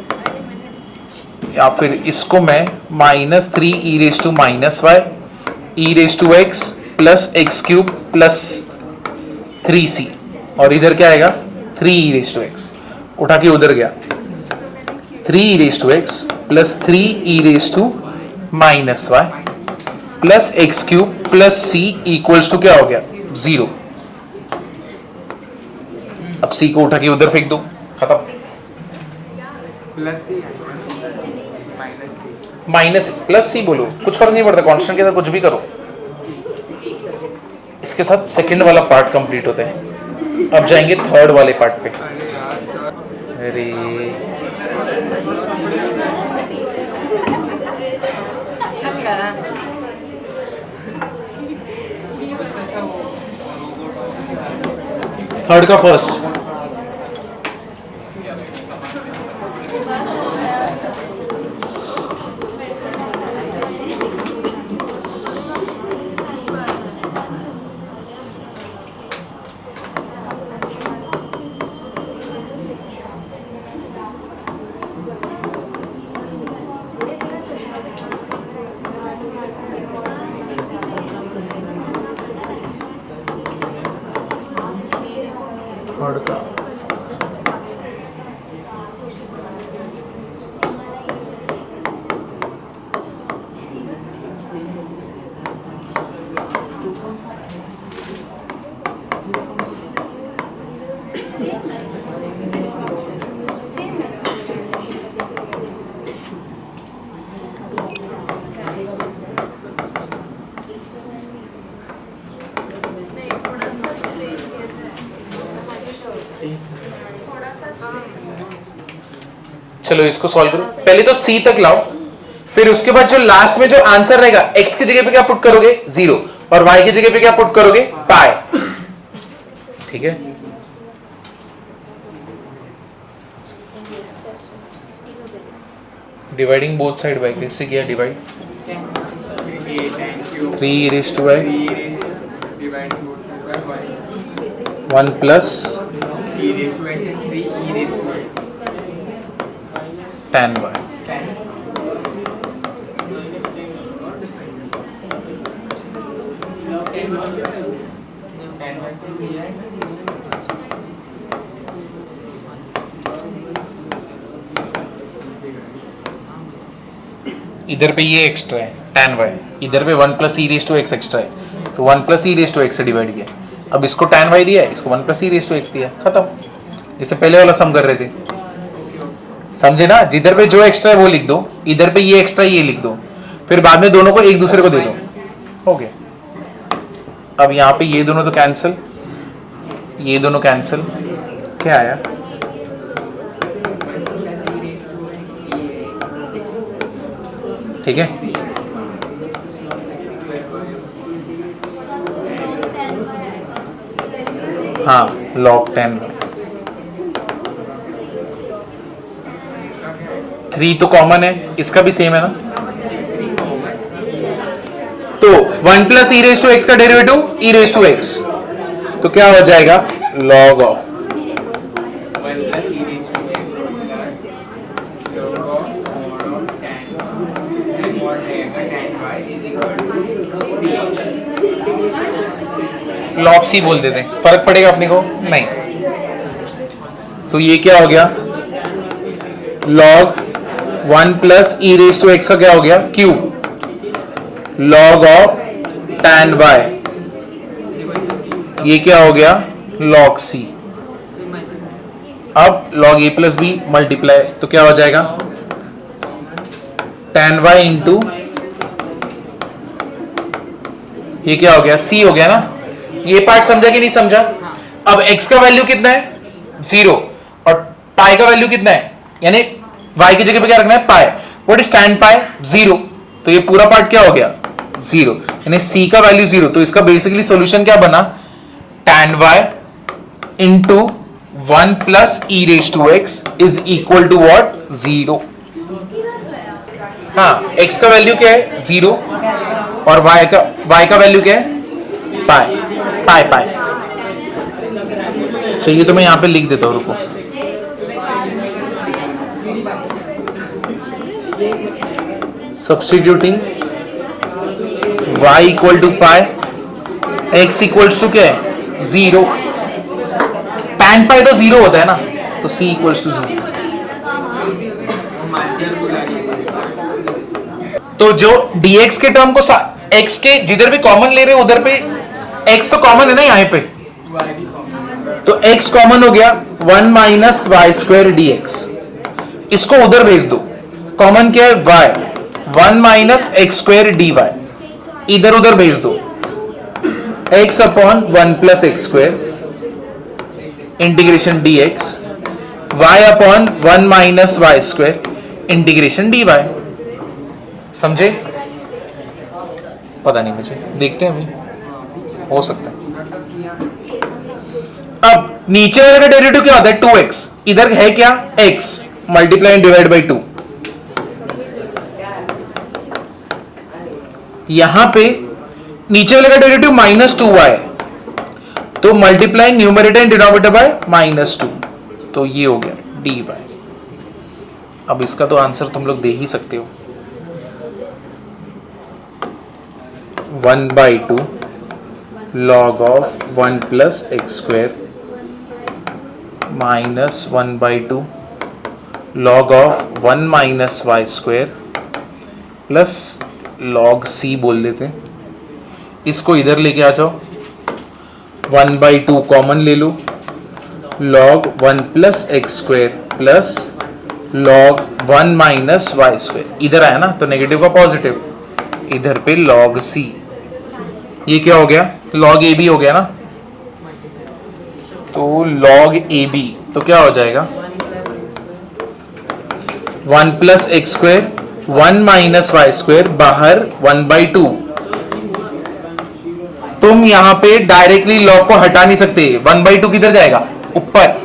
या फिर इसको मैं -3 e raise to minus y e raise to x plus x cube plus 3c, और इधर क्या आएगा? 3 ई रेज टू एक्स, उठा के उधर गया। 3 e raise to x plus 3 e raise to minus y plus x cube plus c equals to क्या हो गया? 0। अब सी को उठा के उधर फेंक दो, खत्म। प्लस सी माइनस प्लस सी बोलो, कुछ फर्क नहीं पड़ता, कांस्टेंट के साथ कुछ भी करो। इसके साथ सेकंड वाला पार्ट कंप्लीट होता है। अब जाएंगे थर्ड वाले पार्ट पे। अरे थर्ड का फर्स्ट। थर्ड का चलो इसको सॉल्व करो, पहले तो c तक लाओ, फिर उसके बाद जो लास्ट में जो आंसर रहेगा x की जगह पे क्या पुट करोगे 0 और y की जगह पे क्या पुट करोगे पाई, ठीक है। डिवाइडिंग बोथ साइड बाय कैसे किया divide 3 raised to y 1 plus tan y। इधर पे ये एक्स्ट्रा है tan y, इधर पे 1 plus e raise to x extra है, तो 1 plus e raise to x से डिवाइड किया। अब इसको tan y दिया है, इसको 1 plus e raise to x दिया, खत्म। जैसे पहले वाला सम कर रहे थे, समझे ना? जिधर पे जो एक्स्ट्रा है वो लिख दो, इधर पे ये एक्स्ट्रा ये लिख दो, फिर बाद में दोनों को एक दूसरे को दे दो, हो गया। अब यहाँ पे ये दोनों तो कैंसिल, ये दोनों कैंसिल, क्या आया ठीक है। हाँ log 10 3 तो कॉमन है, इसका भी सेम है ना, तो 1 plus e raise to x का derivative e raise to x, तो क्या हो जाएगा log of 1 plus e raised to x plus log of mod of tan and what रहेगा tan y is equal to c। log c बोल देते हैं, फर्क पड़ेगा अपने को नहीं। तो ये क्या हो गया log 1 plus e raise to x का क्या हो गया cube log of tan y, ये क्या हो गया log c। अब log a plus b multiply, तो क्या हो जाएगा tan y इंटू ये क्या हो गया c हो गया ना। ये पार्ट समझा कि नहीं समझा? अब x का वैल्यू कितना है 0 और पाई का वैल्यू कितना है, यानी y की जगह पे क्या रखना है पाई, व्हाट इज tan पाई 0, तो ये पूरा पार्ट क्या हो गया 0, यानी c का वैल्यू 0। तो इसका बेसिकली सॉल्यूशन क्या बना tan y into 1 plus e raise to x is equal to what 0। हाँ x का वैल्यू क्या है 0 और y का वैल्यू क्या है पाई पाई पाई। चलिए तो मैं यहां पे लिख देता हूं, रुको। Substituting y equal to pi, x equals to क्या है 0, tan पाई तो 0 होता है ना, तो c इक्वल्स टू 0। तो जो dx के टर्म को x के जिधर भी कॉमन ले रहे हो उधर पे x तो कॉमन है ना यहाँ पे, तो x कॉमन हो गया 1 माइनस वाई स्क्वायर dx, इसको उधर भेज दो, कॉमन क्या है y 1 minus x square dy, इधर उधर भेज दो x upon 1 plus x square integration dx, y upon 1 minus y square integration dy। समझे? पता नहीं मुझे, देखते हैं अभी, हो सकता है। अब नीचे वाले का डेरिवेटिव क्या होता है 2x, इधर है क्या x multiply and divide by 2, यहां पे नीचे वाले का डेरिवेटिव -2y, तो multiply numerator and denominator by -2, तो ये हो गया dy। अब इसका तो आंसर तुम लोग दे ही सकते हो, 1/2 log of 1 plus x square minus 1/2 log of 1 minus y square plus log c बोल देते हैं। इसको इधर लेके आ जाओ, 1/2 कॉमन ले लो, log 1 plus x square plus log 1 minus y square, इधर आया ना तो नेगेटिव का पॉजिटिव, इधर पे log c, ये क्या हो गया log ab हो गया ना, तो log ab तो क्या हो जाएगा 1 plus x square 1 minus y square, बाहर 1/2। तुम यहां पे डायरेक्टली लॉग को हटा नहीं सकते, 1/2 किधर जाएगा? ऊपर।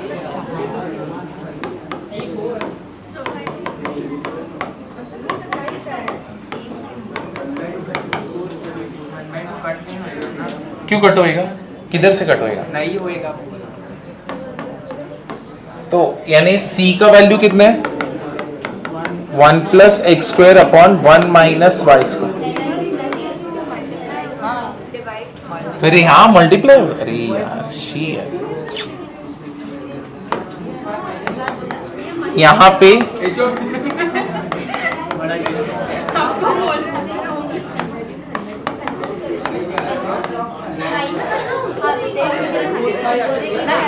क्यों कट होएगा? किधर से कट होएगा? नहीं होएगा। तो यानी c का वैल्यू कितना है? 1 plus x square upon 1 minus y square. अरे हाँ मल्टीप्लाई, अरे यार शी है। यहाँ पे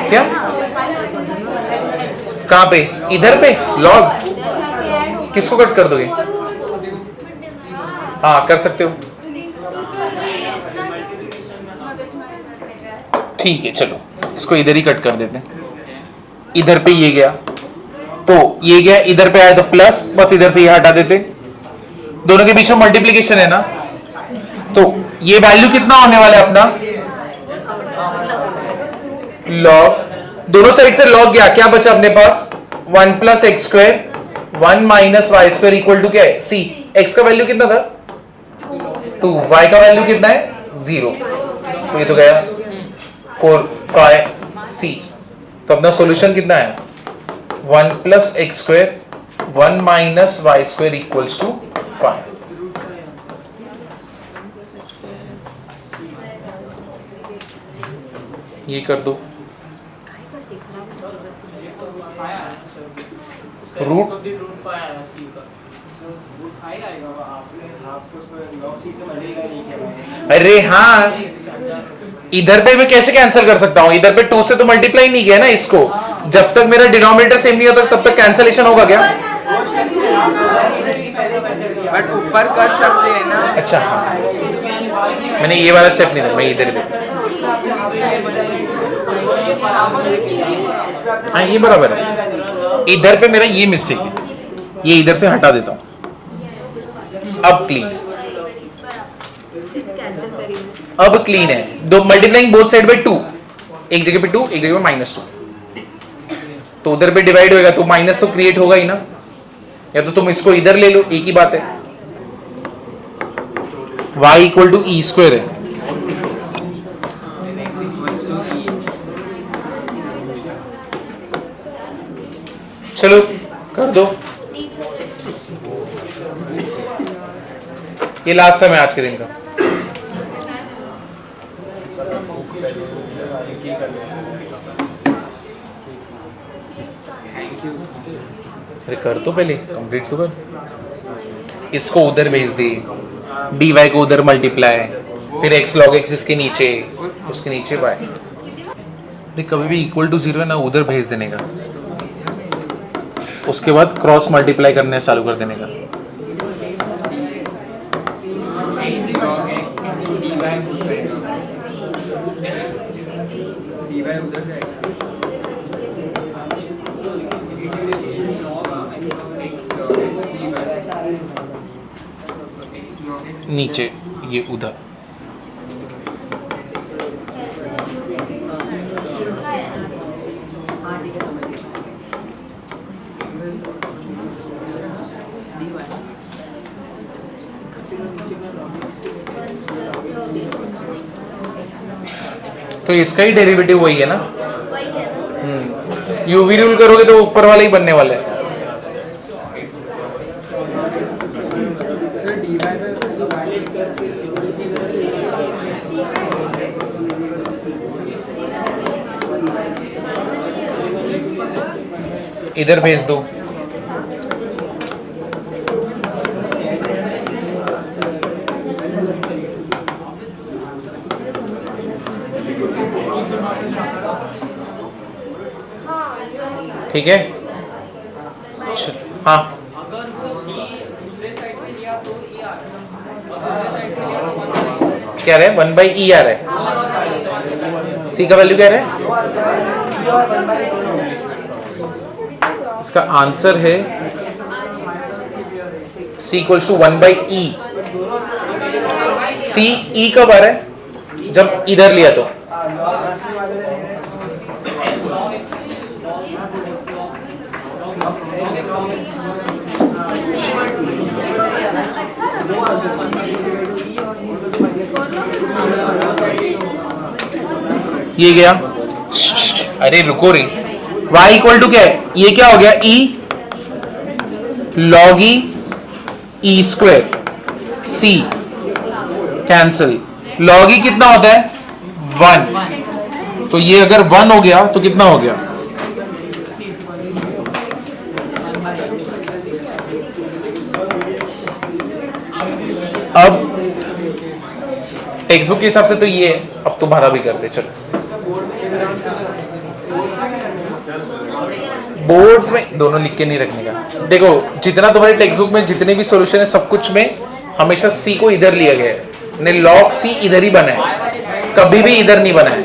क्या? कहाँ पे? इधर पे लॉग किसको कट कर दोगे? हाँ कर सकते हो, ठीक है चलो इसको इधर ही कट कर देते हैं। इधर पे ये गया तो ये गया, इधर पे आया तो प्लस, बस इधर से ये हटा देते। दोनों के बीच में मल्टीप्लीकेशन है ना, तो ये वैल्यू कितना होने वाला है अपना? लॉग, दोनों साइड से लॉग गया, क्या बचा अपने पास? 1 plus x square 1 minus y square equal to क्या है? सी। एक्स का वैल्यू कितना था? 2। वाई का वैल्यू कितना है? 0। तो ये तो गया 4 5 सी। तो अपना सॉल्यूशन कितना है? 1 plus x square 1 minus y square equals to 5। ये कर दो रूट, अरे हाँ इधर पे मैं कैसे कैंसिल कर सकता हूँ? इधर पे 2 से तो मल्टीप्लाई नहीं किया ना इसको, जब तक मेरा डिनोमिनेटर सेम नहीं होता तब तक कैंसिलेशन होगा क्या? बट ऊपर कर सकते हैं ना। अच्छा मैंने ये वाला स्टेप नहीं था, मैं इधर पे। हाँ ये बराबर है, इधर पे मेरा ये मिस्टेक है, ये इधर से हटा देता हूं। अब क्लीन, अब क्लीन है। दो मल्टीप्लाइंग बोथ साइड बाय 2, एक जगह पे 2 एक जगह पे -2, तो उधर पे डिवाइड होएगा तो माइनस तो क्रिएट होगा ही ना, या तो तुम इसको इधर ले लो, एक ही बात है। y equal to e square है, चलो कर दो। ये लास्ट समय आज के दिन का। अरे कर तो पहले कंप्लीट तो कर। इसको उधर भेज दे, dy को उधर मल्टीप्लाई, फिर x log x इसके नीचे, उसके नीचे y। कभी भी इक्वल टू 0 है ना, उधर भेज देने का, उसके बाद क्रॉस मल्टीप्लाई करने चालू कर देने का। नीचे ये उधर तो इसका ही डेरिवेटिव वही है ना। यूवी रूल करोगे तो ऊपर वाला ही बनने वाला है। इधर भेज दो। ठीक है, हाँ अगर वो सी दूसरे साइड में लिया तो ई आ रहा है, और दूसरे साइड में लिया तो क्या रहा है? 1/e आ रहा है। सी का वैल्यू क्या रहा है? इसका आंसर है c equals to 1 by e. c e कब आ रहा है? जब इधर लिया तो ये गया। अरे रुको रे, y इक्वल टू क्या है? ये क्या हो गया? e log e square c cancel. log e कितना होता है? 1। तो ये अगर 1 हो गया तो कितना हो गया? अब टेक्स्ट बुक के हिसाब से तो ये है, अब तुम्हारा भी करते चलो। बोर्ड्स में दोनों लिख के नहीं रखने का। देखो जितना तुम्हारे टेक्स्ट बुक में जितने भी सॉल्यूशन है सब कुछ में हमेशा सी को इधर लिया गया है, ने लॉग सी इधर ही बना है, कभी भी इधर नहीं बना है।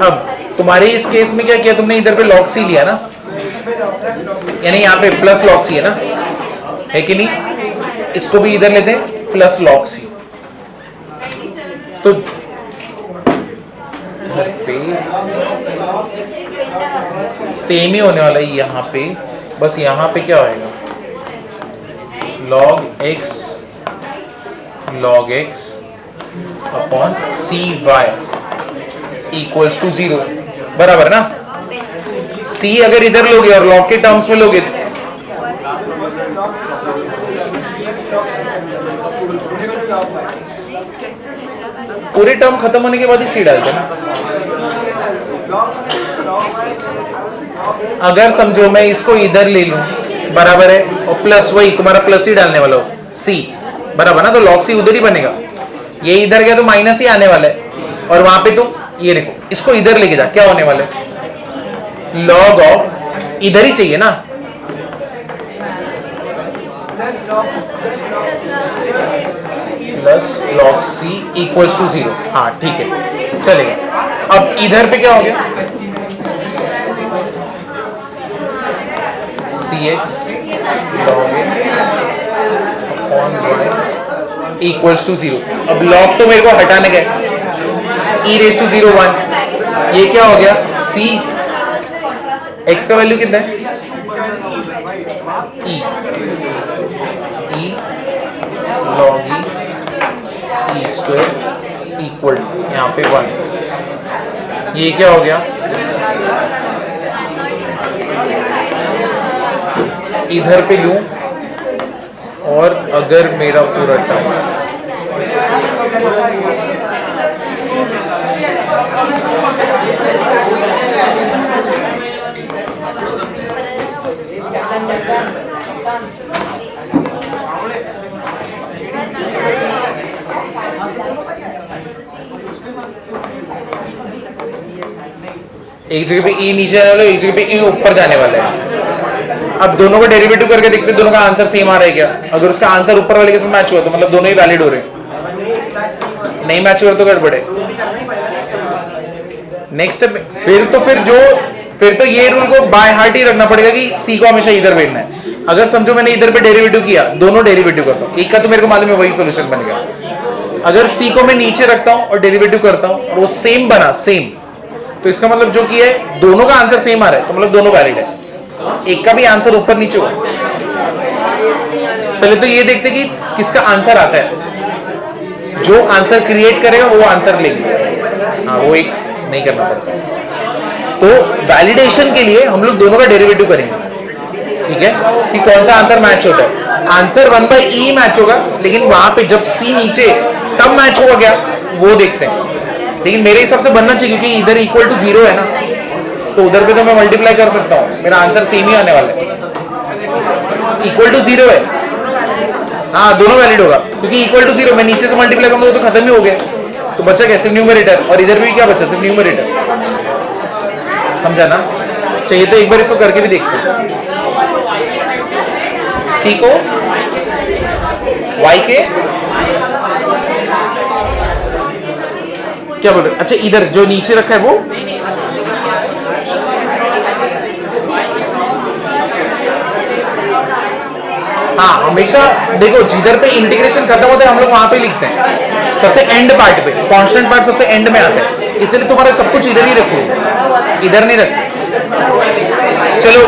अब तुम्हारे इस केस में क्या किया तुमने? इधर पे लॉग सी लिया ना, यानी यहाँ पे प्लस लॉग सी है ना, है कि नहीं? इसको भी इधर लेते हैं प्लस लॉग सी। तो सेम ही होने वाला है यहाँ पे, बस यहाँ पे क्या होएगा? log x अपॉन cy इक्वल्स टू 0 बराबर ना। c अगर इधर लोगे और log के टर्म्स में लोगे पूरे टर्म खत्म होने के बाद ही c डालते हैं ना। अगर समझो मैं इसको इधर ले लूं बराबर है, और प्लस वही तुम्हारा प्लस ही डालने वाला हो c बराबर ना, तो log c उधर ही बनेगा। ये इधर गया तो माइनस ही आने वाला है, और वहां पे तुम ये देखो इसको इधर लेके जा, क्या होने वाला है? log ऑफ इधर ही चाहिए ना, प्लस log c इक्वल्स टू 0। हाँ ठीक है चलेगा। अब इधर पे क्या हो गया? cx log x अपॉन y इक्वल्स टू 0। अब log तो मेरे को हटाने गए, e रेज टू 0 1, ये क्या हो गया? c x का वैल्यू कितना है? e log e square equal यहाँ पे 1। ये क्या हो गया? इधर पे लूं और अगर मेरा पूरा टर्म एक जगह पे e नीचे आने वाला है, एक जगह पे e ऊपर जाने वाला है। अब दोनों को डेरिवेटिव करके देखते हैं दोनों का आंसर सेम आ रहा है क्या? अगर उसका आंसर ऊपर वाले के साथ मैच हुआ तो मतलब दोनों ही वैलिड हो रहे हैं, नहीं मैच हुआ तो गड़बड़ है। नेक्स्ट फिर तो ये रूल को बाय हार्ट ही रखना पड़ेगा कि c को हमेशा इधर भेजना है। अगर समझो मैंने इधर पे डेरिवेटिव किया, दोनों डेरिवेटिव करता हूँ, एक का तो मेरे को मालूम है वही सॉल्यूशन बनेगा। अगर c को मैं नीचे रखता हूँ और डेरिवेटिव करता हूँ और वो सेम बना सेम, तो इसका मतलब जो कि है दोनों का आंसर सेम आ रहा है, तो मतलब दोनों वैलिड है। एक का भी आंसर ऊपर नीचे हुआ। पहले तो ये देखते कि किसका आंसर आता है, जो आंसर क्रिएट करेगा वो आंसर लेंगे। हाँ वो एक नहीं करना पड़ता। तो वैलिडेशन के लिए हम लोग दोनों का डेरिवेटिव करेंगे, ठीक है, कि कौन सा आंसर मैच होता है। आंसर 1/e मैच होगा, लेकिन वहां पे जब c नीचे तब मैच होगा क्या वो देखते हैं। लेकिन मेरे हिसाब से बनना चाहिए क्योंकि इधर इक्वल टू 0 है ना, तो उधर पे तो मैं मल्टीप्लाई कर सकता हूँ, मेरा आंसर सेम ही आने वाला है। इक्वल टू 0 है, हाँ दोनों वैलिड होगा क्योंकि इक्वल टू 0 मैं नीचे से मल्टीप्लाई करूंगा तो खत्म ही हो गया। तो बचा क्या? सिर्फ न्यूमरेटर, और इधर भी क्या बचा? सिर्फ न्यूमरेटर। समझा ना? चाहिए तो एक बार इसको करके भी देखते हैं। सी को y के क्या बोल रहे? अच्छा इधर जो नीचे रखा है वो हाँ हमेशा देखो जिधर पे इंटीग्रेशन खत्म होता है हम लोग वहां पे लिखते हैं, सबसे एंड पार्ट पे, कांस्टेंट पार्ट सबसे एंड में आता है, इसलिए तुम्हारा सब कुछ इधर ही रखो, इधर नहीं रखो। चलो